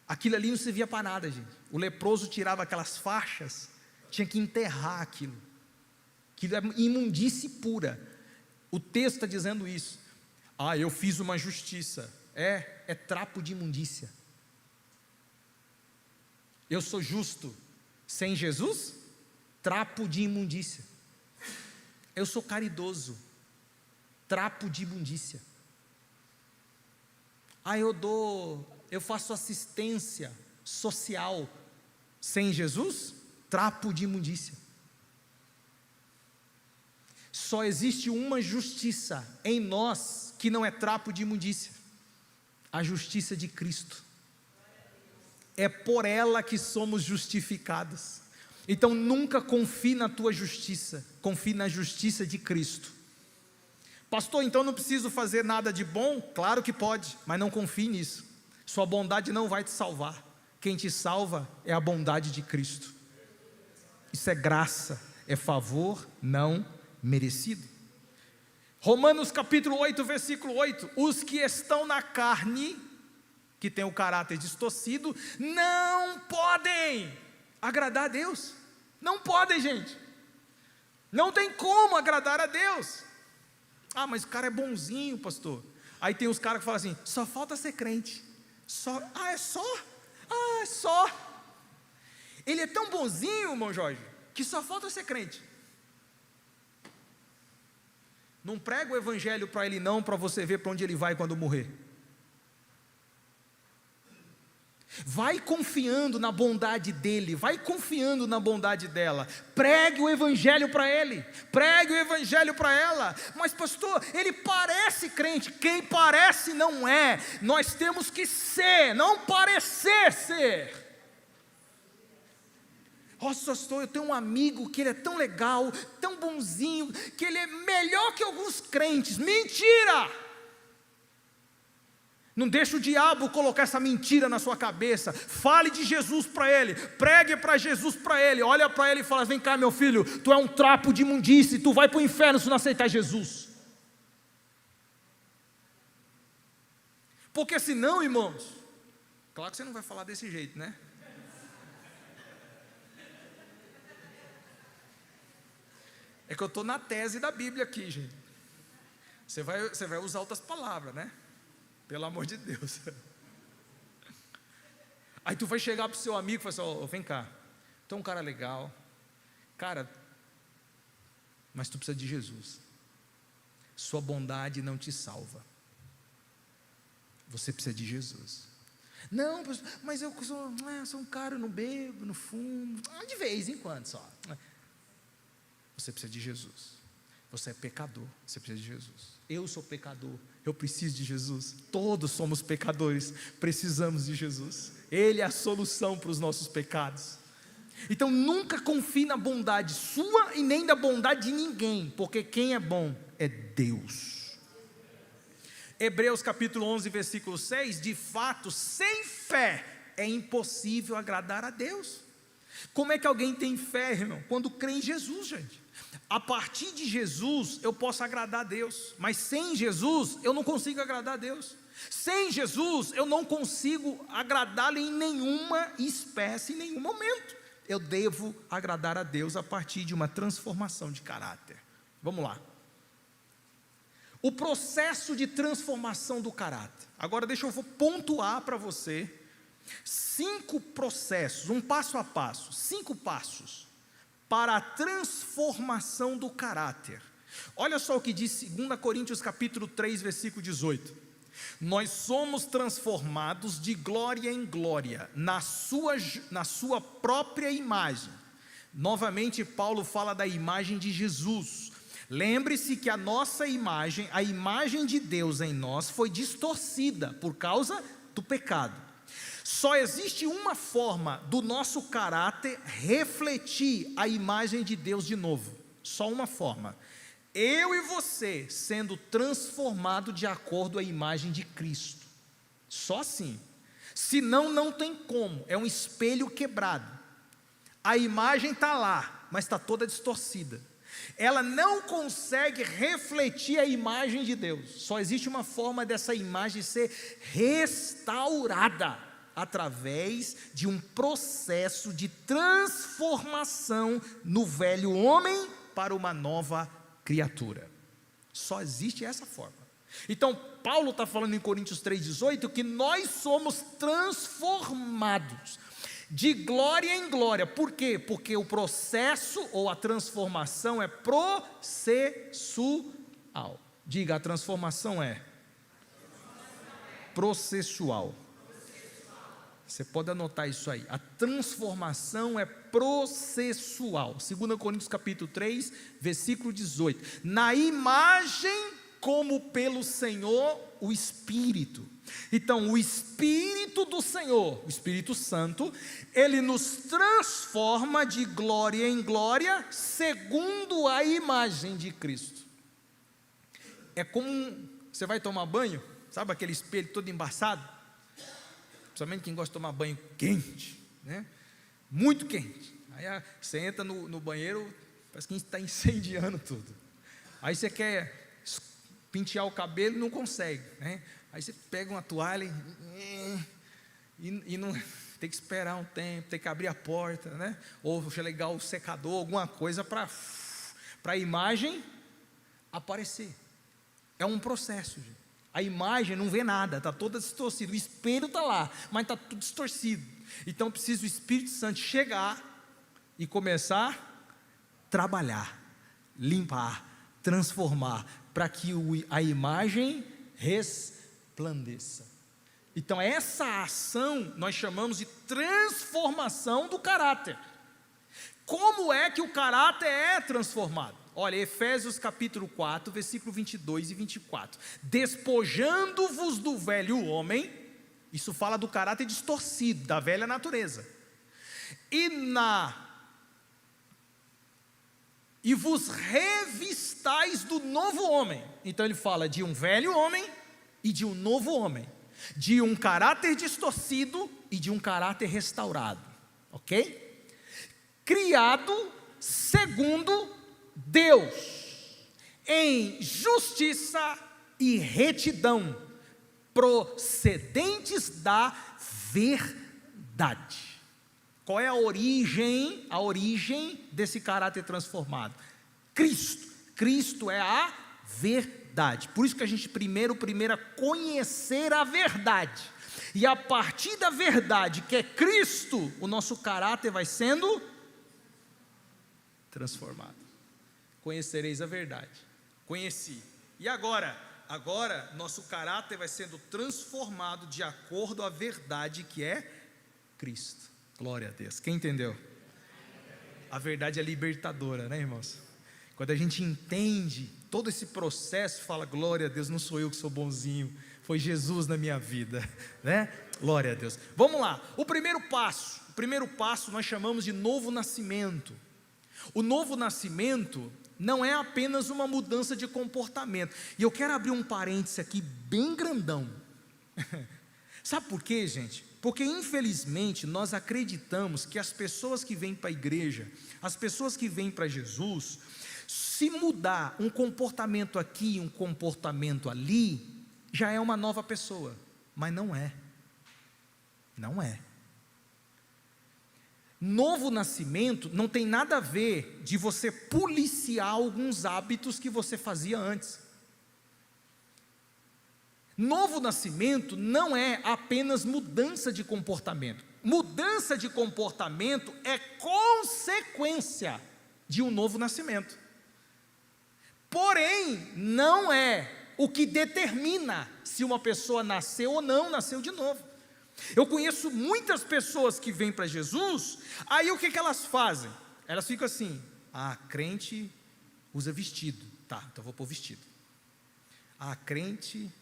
Aquilo ali não servia para nada, gente. O leproso tirava aquelas faixas, tinha que enterrar aquilo. Aquilo é imundície pura. O texto está dizendo isso. Ah, eu fiz uma justiça. É trapo de imundícia. Eu sou justo sem Jesus? Trapo de imundícia. Eu sou caridoso. Trapo de imundícia. Ah, eu faço assistência social sem Jesus? Trapo de imundícia. Só existe uma justiça em nós que não é trapo de imundícia: a justiça de Cristo. É por ela que somos justificados. Então nunca confie na tua justiça, confie na justiça de Cristo. Pastor, então não preciso fazer nada de bom? Claro que pode, mas não confie nisso. Sua bondade não vai te salvar. Quem te salva é a bondade de Cristo. Isso é graça, é favor não merecido. Romanos capítulo 8, versículo 8: os que estão na carne, que tem o caráter distorcido, não podem agradar a Deus. Não podem, gente. Não tem como agradar a Deus. Ah, mas o cara é bonzinho, pastor. Aí tem os caras que falam assim: só falta ser crente. É só? Ah, é só. Ele é tão bonzinho, irmão Jorge, que só falta ser crente. Não prega o evangelho para ele não, para você ver para onde ele vai quando morrer. Vai confiando na bondade dele, vai confiando na bondade dela. Pregue o evangelho para ele, pregue o evangelho para ela. Mas pastor, ele parece crente. Quem parece não é. Nós temos que ser, não parecer ser. Nossa, pastor, eu tenho um amigo que ele é tão legal, tão bonzinho, que ele é melhor que alguns crentes. Mentira! Não deixe o diabo colocar essa mentira na sua cabeça. Fale de Jesus para ele, pregue para Jesus para ele. Olha para ele e fala: vem cá, meu filho, tu é um trapo de imundície, tu vai para o inferno se não aceitar Jesus. Porque senão, irmãos, claro que você não vai falar desse jeito, né? É que eu estou na tese da Bíblia aqui, gente. Você vai usar outras palavras, né? Pelo amor de Deus. Aí tu vai chegar para o seu amigo e falar assim: vem cá, tu é um cara legal, cara, mas tu precisa de Jesus. Sua bondade não te salva. Você precisa de Jesus. Não, mas eu sou um cara, eu não bebo, não fumo, de vez em quando só. Você precisa de Jesus. Você é pecador, você precisa de Jesus. Eu sou pecador, eu preciso de Jesus. Todos somos pecadores, precisamos de Jesus. Ele é a solução para os nossos pecados. Então nunca confie na bondade sua e nem da bondade de ninguém, porque quem é bom é Deus. Hebreus capítulo 11, versículo 6: de fato, sem fé é impossível agradar a Deus. Como é que alguém tem fé, irmão? Quando crê em Jesus, gente. A partir de Jesus eu posso agradar a Deus, mas sem Jesus eu não consigo agradar a Deus. Sem Jesus eu não consigo agradá-lo em nenhuma espécie, em nenhum momento. Eu devo agradar a Deus a partir de uma transformação de caráter. Vamos lá. O processo de transformação do caráter. Agora deixa eu pontuar para você 5 processos, um passo a passo, 5 passos para a transformação do caráter. Olha só o que diz 2 Coríntios capítulo 3, versículo 18: nós somos transformados de glória em glória, na sua própria imagem. Novamente Paulo fala da imagem de Jesus. Lembre-se que a nossa imagem, a imagem de Deus em nós, foi distorcida por causa do pecado. Só existe uma forma do nosso caráter refletir a imagem de Deus de novo. Só uma forma. Eu e você sendo transformado de acordo à imagem de Cristo. Só assim. Senão não tem como. É um espelho quebrado. A imagem está lá, mas está toda distorcida. Ela não consegue refletir a imagem de Deus. Só existe uma forma dessa imagem ser restaurada, através de um processo de transformação no velho homem para uma nova criatura. Só existe essa forma. Então, Paulo está falando em Coríntios 3,18 que nós somos transformados de glória em glória. Por quê? Porque o processo ou a transformação é processual. Diga, a transformação é processual. Você pode anotar isso aí. A transformação é processual. 2 Coríntios capítulo 3, versículo 18. Na imagem como pelo Senhor o Espírito. Então, o Espírito do Senhor, o Espírito Santo, ele nos transforma de glória em glória, segundo a imagem de Cristo. É como você vai tomar banho, sabe aquele espelho todo embaçado? Principalmente quem gosta de tomar banho quente, né? Muito quente. Aí você entra no banheiro, parece que está incendiando tudo. Aí você quer pentear o cabelo e não consegue, né? Aí você pega uma toalha e não, tem que esperar um tempo, tem que abrir a porta, né? Ou ligar o secador, alguma coisa para a imagem aparecer. É um processo, gente. A imagem não vê nada, está toda distorcida. O espelho está lá, mas está tudo distorcido. Então precisa o Espírito Santo chegar e começar a trabalhar, limpar, transformar, para que a imagem resplandeça. Então essa ação nós chamamos de transformação do caráter. Como é que o caráter é transformado? Olha, Efésios capítulo 4, versículo 22 e 24. Despojando-vos do velho homem, isso fala do caráter distorcido, da velha natureza. E vos revistais do novo homem. Então ele fala de um velho homem e de um novo homem. De um caráter distorcido e de um caráter restaurado. Ok? Criado segundo Deus, em justiça e retidão, procedentes da verdade. Qual é a origem desse caráter transformado? Cristo. Cristo é a verdade. Por isso que a gente primeiro é conhecer a verdade. E a partir da verdade, que é Cristo, o nosso caráter vai sendo transformado. Conhecereis a verdade. Conheci. E agora nosso caráter vai sendo transformado de acordo à verdade que é Cristo. Glória a Deus. Quem entendeu? A verdade é libertadora, né, irmãos? Quando a gente entende todo esse processo, fala, glória a Deus, não sou eu que sou bonzinho, foi Jesus na minha vida, né? Glória a Deus. Vamos lá. O primeiro passo nós chamamos de novo nascimento. O novo nascimento não é apenas uma mudança de comportamento. E eu quero abrir um parêntese aqui bem grandão. Sabe por quê, gente? Porque infelizmente nós acreditamos que as pessoas que vêm para a igreja, as pessoas que vêm para Jesus, se mudar um comportamento aqui, um comportamento ali, já é uma nova pessoa. Mas não é. Não é. Novo nascimento não tem nada a ver de você policiar alguns hábitos que você fazia antes. Novo nascimento não é apenas mudança de comportamento. Mudança de comportamento é consequência de um novo nascimento. Porém, não é o que determina se uma pessoa nasceu ou não nasceu de novo. Eu conheço muitas pessoas que vêm para Jesus, aí o que elas fazem? Elas ficam assim, crente usa vestido, Tá, então vou pôr vestido. Crente,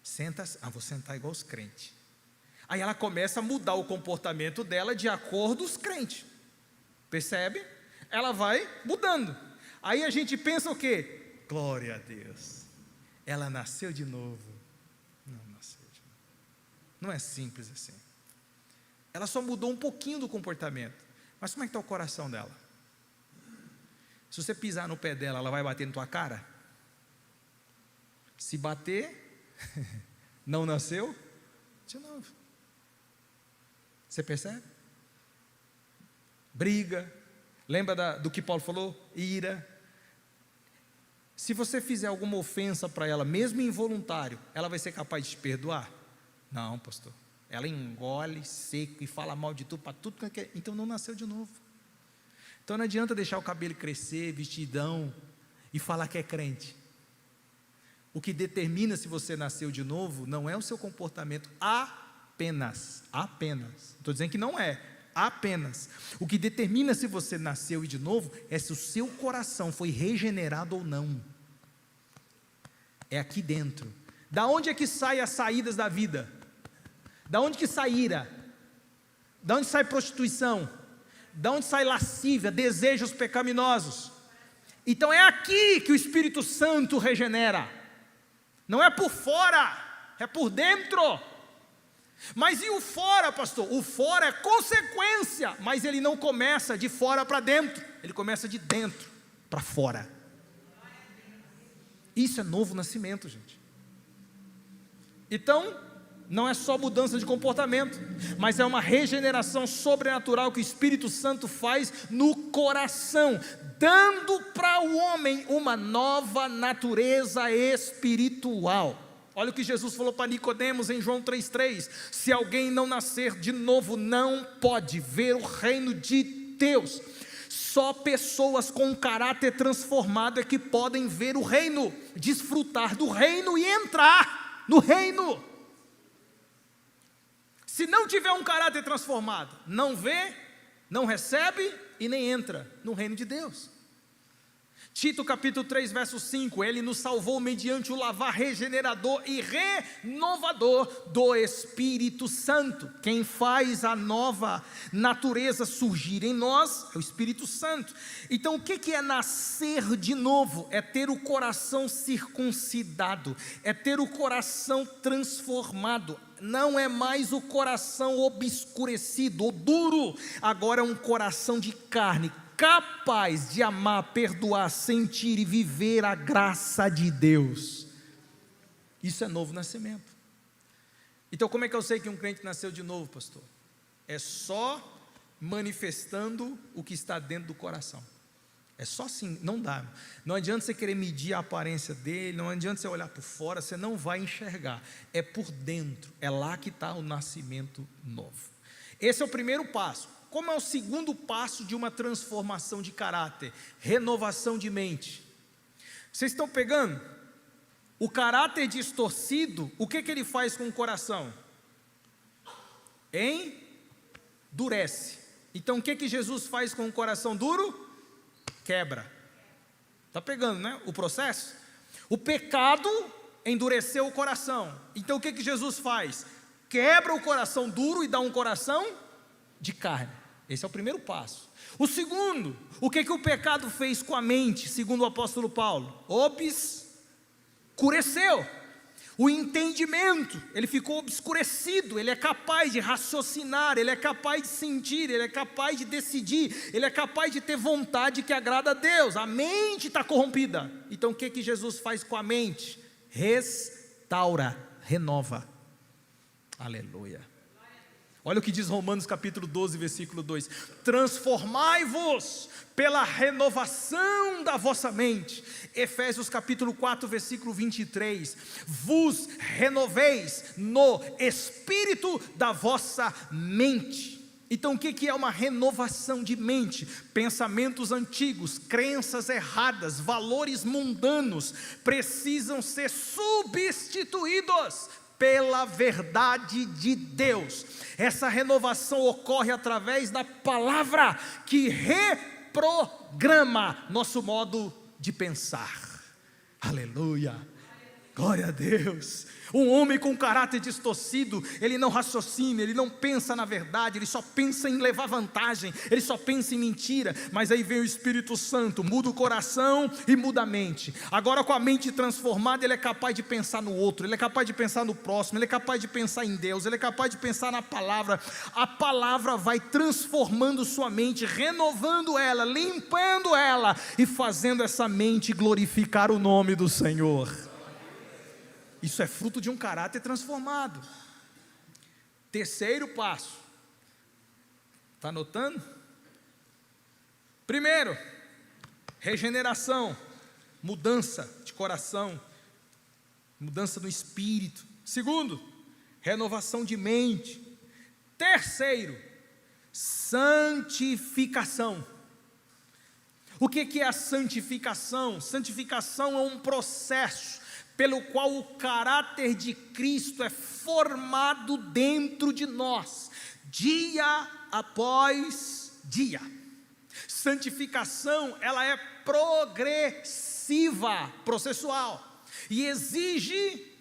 senta, vou sentar igual os crentes. Aí ela começa a mudar o comportamento dela de acordo com os crentes. Percebe? Ela vai mudando. Aí a gente pensa o quê? Glória a Deus. Ela nasceu de novo. Não nasceu de novo. Não é simples assim. Ela só mudou um pouquinho do comportamento. Mas como é que está o coração dela? Se você pisar no pé dela, ela vai bater na tua cara? Se bater, não nasceu de novo. Você percebe? Briga. Lembra do que Paulo falou? Ira. Se você fizer alguma ofensa para ela, mesmo involuntário, ela vai ser capaz de te perdoar? Não, pastor. Ela engole seco e fala mal de tudo, para tudo que é. Então não nasceu de novo. Então não adianta deixar o cabelo crescer, vestidão, e falar que é crente. O que determina se você nasceu de novo não é o seu comportamento apenas. Estou dizendo que não é, apenas. O que determina se você nasceu de novo é se o seu coração foi regenerado ou não. É aqui dentro. Da onde é que saem as saídas da vida? Da onde que sai ira? Da onde sai prostituição? Da onde sai lascívia, desejos pecaminosos? Então é aqui que o Espírito Santo regenera. Não é por fora, é por dentro. Mas e o fora, pastor? O fora é consequência, mas ele não começa de fora para dentro, ele começa de dentro para fora. Isso é novo nascimento, gente. Então, não é só mudança de comportamento, mas é uma regeneração sobrenatural que o Espírito Santo faz no coração, dando para o homem uma nova natureza espiritual. Olha o que Jesus falou para Nicodemos em João 3,3: se alguém não nascer de novo, não pode ver o reino de Deus. Só pessoas com caráter transformado é que podem ver o reino, desfrutar do reino e entrar no reino. Se não tiver um caráter transformado, não vê, não recebe e nem entra no reino de Deus. Tito capítulo 3 verso 5, ele nos salvou mediante o lavar regenerador e renovador do Espírito Santo. Quem faz a nova natureza surgir em nós é o Espírito Santo. Então o que é nascer de novo? É ter o coração circuncidado, é ter o coração transformado. Não é mais o coração obscurecido ou duro, agora é um coração de carne, capaz de amar, perdoar, sentir e viver a graça de Deus. Isso é novo nascimento. Então como é que eu sei que um crente nasceu de novo, pastor? É só manifestando o que está dentro do coração. É só assim, não dá. Não adianta você querer medir a aparência dele, não adianta você olhar por fora, você não vai enxergar. É por dentro, é lá que está o nascimento novo. Esse é o primeiro passo. Como é o segundo passo de uma transformação de caráter? Renovação de mente. Vocês estão pegando? O caráter distorcido, o que ele faz com o coração? Endurece. Então o que Jesus faz com o coração duro? Quebra. Está pegando, né? O processo? O pecado endureceu o coração. Então o que Jesus faz? Quebra o coração duro e dá um coração de carne. Esse é o primeiro passo. O segundo, o que o pecado fez com a mente, segundo o apóstolo Paulo? Obscureceu o entendimento, ele ficou obscurecido. Ele é capaz de raciocinar, ele é capaz de sentir, ele é capaz de decidir, ele é capaz de ter vontade que agrada a Deus. A mente está corrompida. Então o que Jesus faz com a mente? Restaura, renova. Aleluia. Olha o que diz Romanos capítulo 12, versículo 2: transformai-vos pela renovação da vossa mente. Efésios capítulo 4, versículo 23: vos renoveis no espírito da vossa mente. Então o que é uma renovação de mente? Pensamentos antigos, crenças erradas, valores mundanos precisam ser substituídos pela verdade de Deus. Essa renovação ocorre através da palavra que reprograma nosso modo de pensar. Aleluia, glória a Deus. Um homem com caráter distorcido, ele não raciocina, ele não pensa na verdade, ele só pensa em levar vantagem, ele só pensa em mentira. Mas aí vem o Espírito Santo, muda o coração e muda a mente. Agora, com a mente transformada, ele é capaz de pensar no outro, ele é capaz de pensar no próximo, ele é capaz de pensar em Deus, ele é capaz de pensar na palavra. A palavra vai transformando sua mente, renovando ela, limpando ela e fazendo essa mente glorificar o nome do Senhor. Isso é fruto de um caráter transformado. Terceiro passo. Está anotando? Primeiro, regeneração, mudança de coração, mudança no espírito. Segundo, renovação de mente. Terceiro, santificação. O que é a santificação? Santificação é um processo pelo qual o caráter de Cristo é formado dentro de nós, dia após dia. Santificação, ela é progressiva, processual, e exige,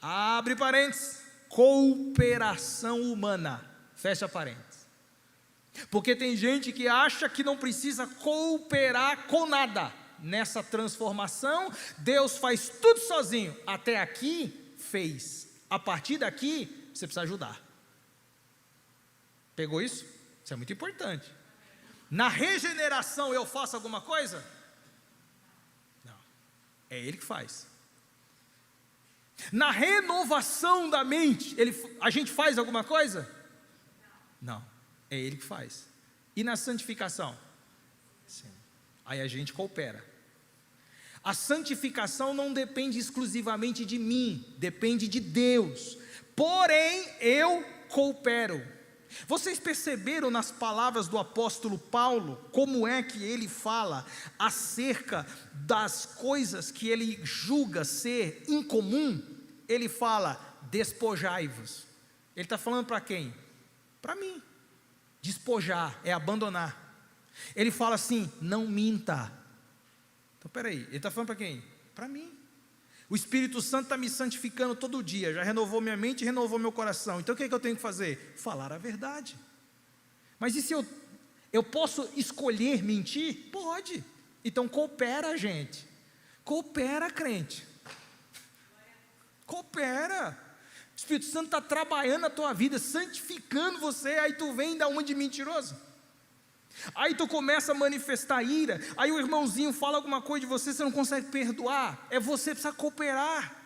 abre parênteses, cooperação humana, fecha parênteses. Porque tem gente que acha que não precisa cooperar com nada. Nessa transformação, Deus faz tudo sozinho. Até aqui, fez. A partir daqui, você precisa ajudar. Pegou isso? Isso é muito importante. Na regeneração, eu faço alguma coisa? Não. É Ele que faz. Na renovação da mente, a gente faz alguma coisa? Não. É Ele que faz. E na santificação? Sim. Aí a gente coopera. A santificação não depende exclusivamente de mim, depende de Deus. Porém, eu coopero. Vocês perceberam nas palavras do apóstolo Paulo, como é que ele fala acerca das coisas que ele julga ser incomum? Ele fala, despojai-vos. Ele está falando para quem? Para mim. Despojar é abandonar. Ele fala assim, não minta. Então peraí, ele está falando para quem? Para mim. O Espírito Santo está me santificando todo dia, já renovou minha mente e renovou meu coração. Então o que é que eu tenho que fazer? Falar a verdade. Mas e se eu posso escolher mentir? Pode. Então coopera, gente. Coopera, crente. Coopera. O Espírito Santo está trabalhando na tua vida, santificando você, aí tu vem e dá uma de mentiroso. Aí tu começa a manifestar ira, aí o irmãozinho fala alguma coisa de você, você não consegue perdoar, é você que precisa cooperar.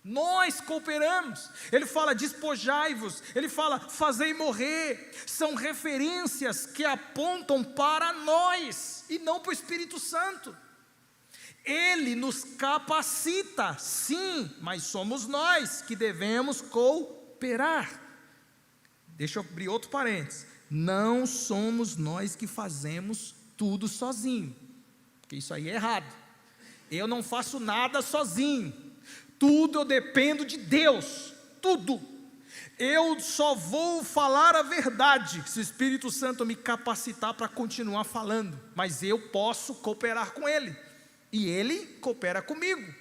Nós cooperamos. Ele fala despojai-vos, ele fala fazei morrer. São referências que apontam para nós e não para o Espírito Santo. Ele nos capacita, sim, mas somos nós que devemos cooperar. Deixa eu abrir outro parênteses. Não somos nós que fazemos tudo sozinho, porque isso aí é errado. Eu não faço nada sozinho, tudo eu dependo de Deus, tudo. Eu só vou falar a verdade se o Espírito Santo me capacitar para continuar falando, mas eu posso cooperar com Ele, e Ele coopera comigo.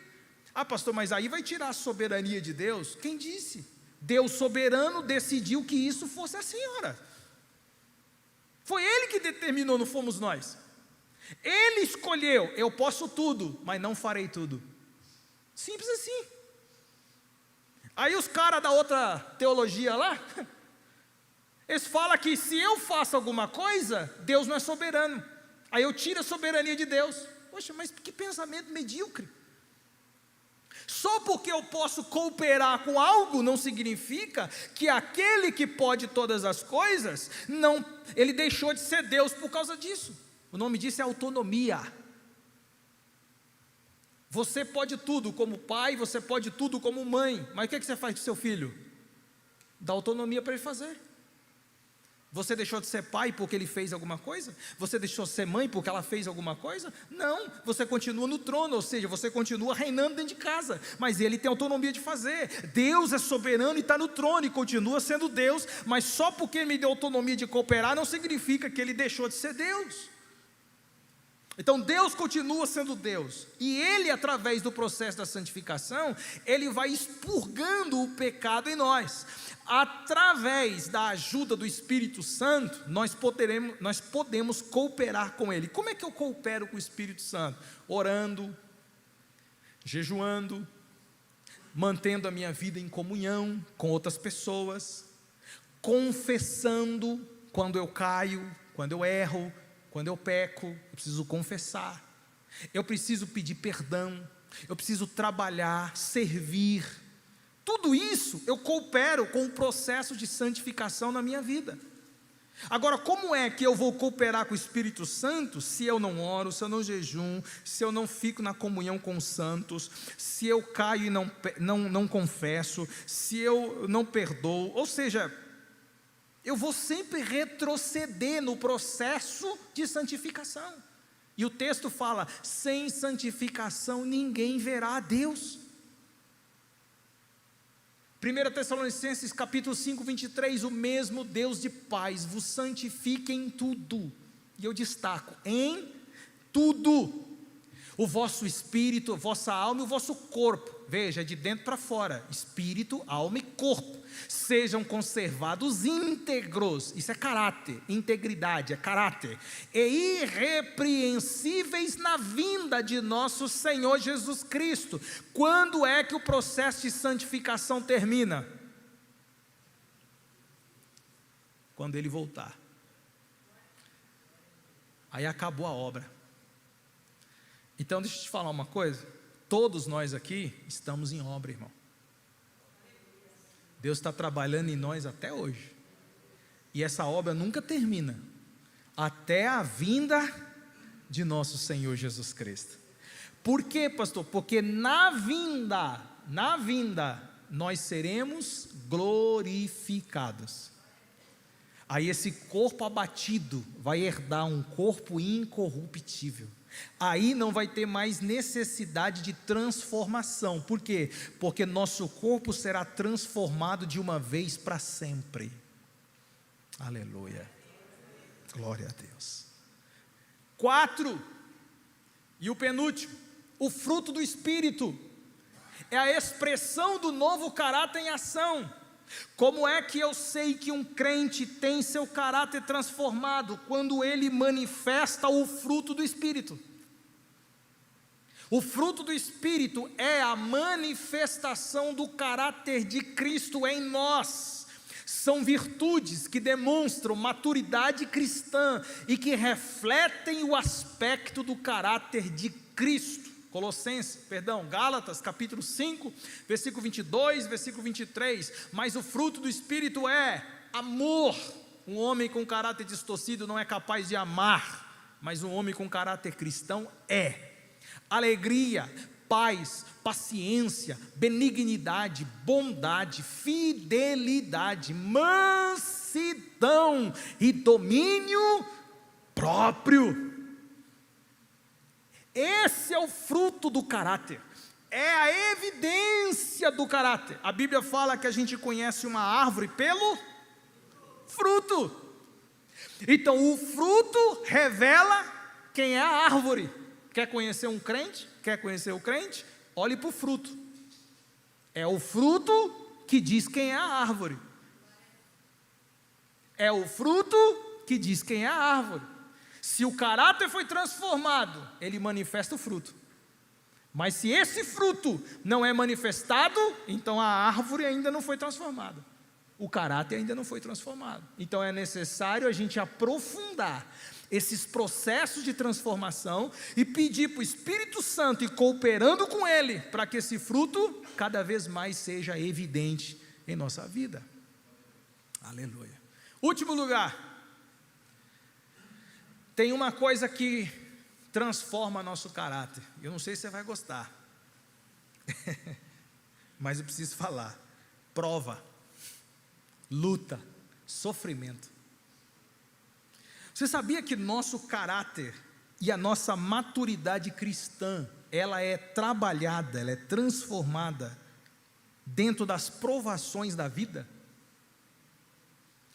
Ah pastor, mas aí vai tirar a soberania de Deus? Quem disse? Deus soberano decidiu que isso fosse assim, ora. Foi Ele que determinou, não fomos nós. Ele escolheu, eu posso tudo, mas não farei tudo. Simples assim. Aí os caras da outra teologia lá, eles falam que se eu faço alguma coisa, Deus não é soberano. Aí eu tiro a soberania de Deus. Poxa, mas que pensamento medíocre. Só porque eu posso cooperar com algo não significa que aquele que pode todas as coisas, não, ele deixou de ser Deus por causa disso. O nome disso é autonomia. Você pode tudo como pai, você pode tudo como mãe, mas o que você faz com seu filho? Dá autonomia para ele fazer. Você deixou de ser pai porque ele fez alguma coisa? Você deixou de ser mãe porque ela fez alguma coisa? Não, você continua no trono, ou seja, você continua reinando dentro de casa, mas ele tem autonomia de fazer. Deus é soberano e está no trono e continua sendo Deus, mas só porque ele me deu autonomia de cooperar não significa que ele deixou de ser Deus. Então Deus continua sendo Deus, e Ele, através do processo da santificação, Ele vai expurgando o pecado em nós. Através da ajuda do Espírito Santo, nós podemos cooperar com Ele. Como é que eu coopero com o Espírito Santo? Orando, jejuando, mantendo a minha vida em comunhão com outras pessoas, confessando quando eu caio, quando eu erro, quando eu peco. Eu preciso confessar, eu preciso pedir perdão, eu preciso trabalhar, servir. Tudo isso eu coopero com o processo de santificação na minha vida. Agora, como é que eu vou cooperar com o Espírito Santo se eu não oro, se eu não jejum, se eu não fico na comunhão com os santos, se eu caio e não confesso, se eu não perdoo? Ou seja, eu vou sempre retroceder no processo de santificação. E o texto fala: sem santificação ninguém verá a Deus. 1 Tessalonicenses capítulo 5, 23, o mesmo Deus de paz vos santifique em tudo. E eu destaco, em tudo. O vosso espírito, a vossa alma e o vosso corpo, veja, de dentro para fora, espírito, alma e corpo, sejam conservados íntegros, isso é caráter, integridade, é caráter, e irrepreensíveis na vinda de nosso Senhor Jesus Cristo. Quando é que o processo de santificação termina? Quando Ele voltar. Aí acabou a obra. Então deixa eu te falar uma coisa, todos nós aqui estamos em obra, irmão. Deus está trabalhando em nós até hoje, e essa obra nunca termina, até a vinda de nosso Senhor Jesus Cristo. Por quê, pastor? Porque na vinda, nós seremos glorificados. Aí esse corpo abatido vai herdar um corpo incorruptível. Aí não vai ter mais necessidade de transformação. Por quê? Porque nosso corpo será transformado de uma vez para sempre. Aleluia. Glória a Deus. 4, e o penúltimo, o fruto do Espírito é a expressão do novo caráter em ação. Como é que eu sei que um crente tem seu caráter transformado? Quando ele manifesta o fruto do Espírito. O fruto do Espírito é a manifestação do caráter de Cristo em nós. São virtudes que demonstram maturidade cristã e que refletem o aspecto do caráter de Cristo. Gálatas capítulo 5, versículo 22, versículo 23, mas o fruto do Espírito é amor. Um homem com caráter distorcido não é capaz de amar, mas um homem com caráter cristão é. Alegria, paz, paciência, benignidade, bondade, fidelidade, mansidão e domínio próprio. Esse é o fruto do caráter, é a evidência do caráter. A Bíblia fala que a gente conhece uma árvore pelo fruto. Então o fruto revela quem é a árvore. Quer conhecer um crente? Quer conhecer o crente? Olhe para o fruto. É o fruto que diz quem é a árvore. É o fruto que diz quem é a árvore. Se o caráter foi transformado, ele manifesta o fruto. Mas se esse fruto não é manifestado, então a árvore ainda não foi transformada. O caráter ainda não foi transformado. Então é necessário a gente aprofundar esses processos de transformação e pedir para o Espírito Santo, e cooperando com Ele, para que esse fruto cada vez mais seja evidente em nossa vida. Aleluia. Último lugar. Tem uma coisa que transforma nosso caráter. Eu não sei se você vai gostar, mas eu preciso falar. Prova, luta, sofrimento. Você sabia que nosso caráter e a nossa maturidade cristã, ela é trabalhada, ela é transformada dentro das provações da vida?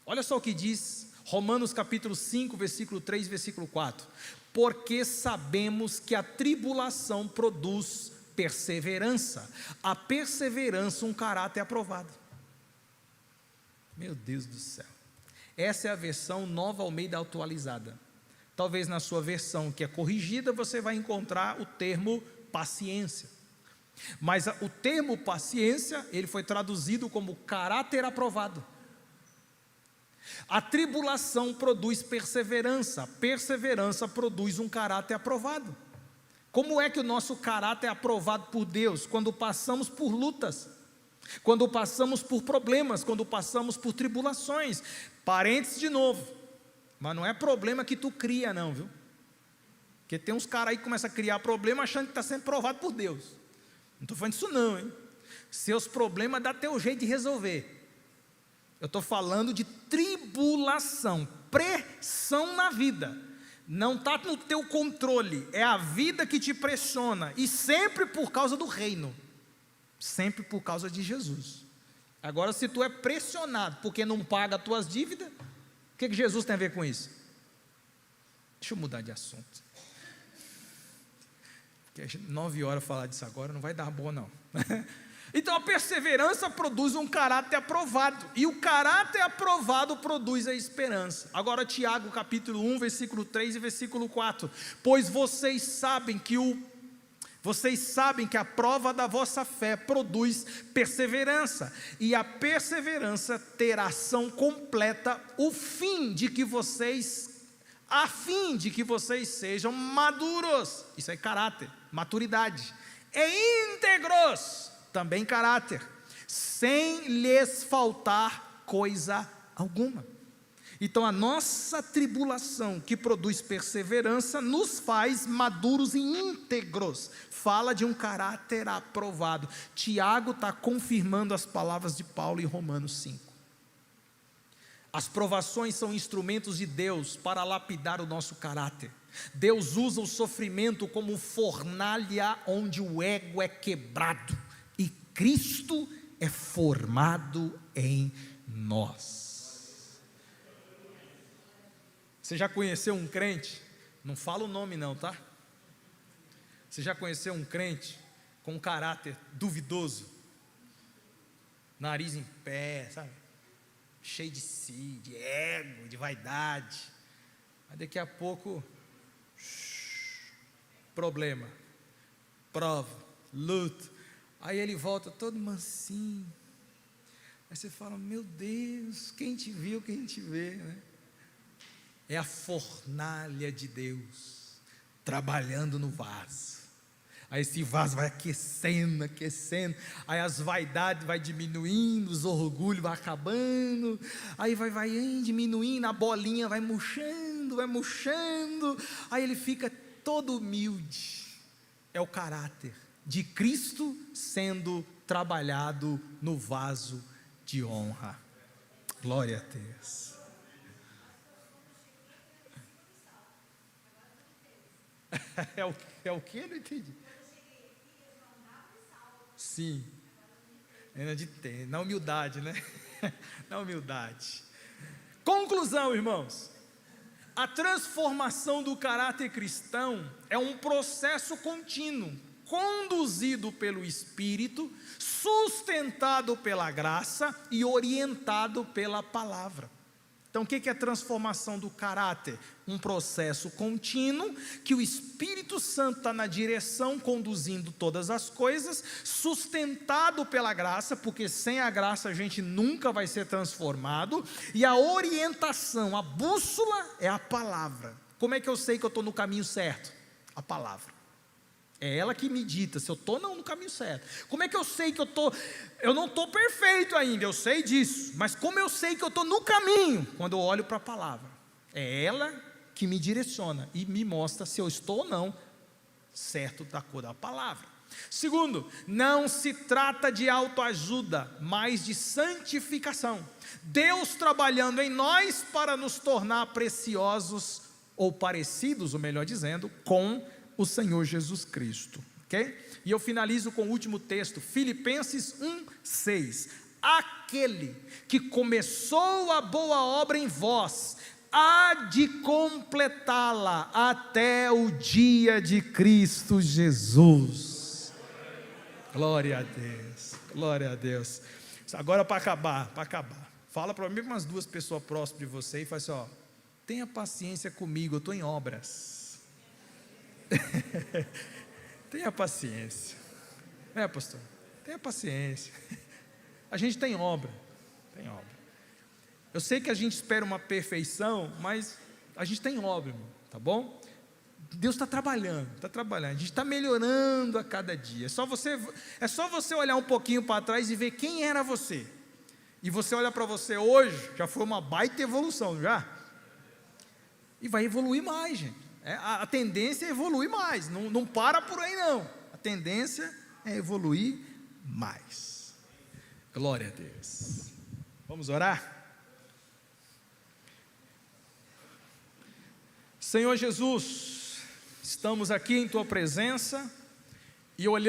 Olha só o que diz Romanos capítulo 5, versículo 3, versículo 4. Porque sabemos que a tribulação produz perseverança. A perseverança, um caráter aprovado. Meu Deus do céu. Essa é a versão Nova Almeida atualizada. Talvez na sua versão que é corrigida, você vai encontrar o termo paciência. Mas o termo paciência, ele foi traduzido como caráter aprovado. A tribulação produz perseverança. A perseverança produz um caráter aprovado. Como é que o nosso caráter é aprovado por Deus? Quando passamos por lutas, quando passamos por problemas, quando passamos por tribulações. Parênteses de novo, mas não é problema que tu cria não, viu? Porque tem uns caras aí que começam a criar problema achando que está sendo provado por Deus. Não estou falando disso não, hein? Seus problemas dá teu jeito de resolver. Eu estou falando de tribulação, pressão na vida. Não está no teu controle, é a vida que te pressiona. E sempre por causa do reino. Sempre por causa de Jesus. Agora, se tu é pressionado porque não paga as tuas dívidas, o que Jesus tem a ver com isso? Deixa eu mudar de assunto. Porque 9 horas falar disso agora não vai dar boa não. Então a perseverança produz um caráter aprovado. E o caráter aprovado produz a esperança. Agora Tiago capítulo 1, versículo 3 e versículo 4. Pois vocês sabem que a prova da vossa fé produz perseverança, e a perseverança ter ação completa, a fim de que vocês sejam maduros, isso é caráter, maturidade, e íntegros, também caráter, sem lhes faltar coisa alguma. Então a nossa tribulação que produz perseverança nos faz maduros e íntegros. Fala de um caráter aprovado. Tiago está confirmando as palavras de Paulo em Romanos 5. As provações são instrumentos de Deus para lapidar o nosso caráter. Deus usa o sofrimento como fornalha onde o ego é quebrado e Cristo é formado em nós. Você já conheceu um crente? Não fala o nome não, tá? Você já conheceu um crente com um caráter duvidoso? Nariz em pé, sabe? Cheio de si, de ego, de vaidade. Mas daqui a pouco, problema, prova, luta. Aí ele volta todo mansinho. Aí você fala, meu Deus, quem te viu, quem te vê, né? É a fornalha de Deus trabalhando no vaso. Aí esse vaso vai aquecendo, aí as vaidades vai diminuindo, os orgulhos vai acabando, aí vai diminuindo, a bolinha vai murchando, aí ele fica todo humilde. É o caráter de Cristo sendo trabalhado no vaso de honra. Glória a Deus. É o que? Não entendi. Sim, na humildade, né? Na humildade. Conclusão, irmãos. A transformação do caráter cristão é um processo contínuo, conduzido pelo Espírito, sustentado pela graça e orientado pela palavra. Então o que é a transformação do caráter? Um processo contínuo, que o Espírito Santo está na direção, conduzindo todas as coisas, sustentado pela graça, porque sem a graça a gente nunca vai ser transformado, e a orientação, a bússola é a palavra. Como é que eu sei que eu estou no caminho certo? A palavra. É ela que me dita se eu estou no caminho certo. Como é que eu sei que eu não estou perfeito ainda, eu sei disso, mas como eu sei que eu estou no caminho? Quando eu olho para a palavra, é ela que me direciona e me mostra se eu estou ou não certo da cor da palavra. Segundo, não se trata de autoajuda, mas de santificação. Deus trabalhando em nós para nos tornar preciosos ou parecidos, ou melhor dizendo, com o Senhor Jesus Cristo, ok? E eu finalizo com o último texto, Filipenses 1:6. Aquele que começou a boa obra em vós, há de completá-la até o dia de Cristo Jesus. Glória a Deus, glória a Deus. Agora para acabar, fala para mim umas 2 pessoas próximas de você e fala assim, ó, tenha paciência comigo, eu estou em obras. Tenha paciência, pastor? Tenha paciência. A gente tem obra. Eu sei que a gente espera uma perfeição, mas a gente tem obra, irmão, tá bom? Deus está trabalhando, a gente está melhorando a cada dia. É só você olhar um pouquinho para trás e ver quem era você. E você olha para você hoje, já foi uma baita evolução, já. E vai evoluir mais, gente. A tendência é evoluir mais, não para por aí não. A tendência é evoluir mais. Glória a Deus. Vamos orar? Senhor Jesus, estamos aqui em Tua presença e olhando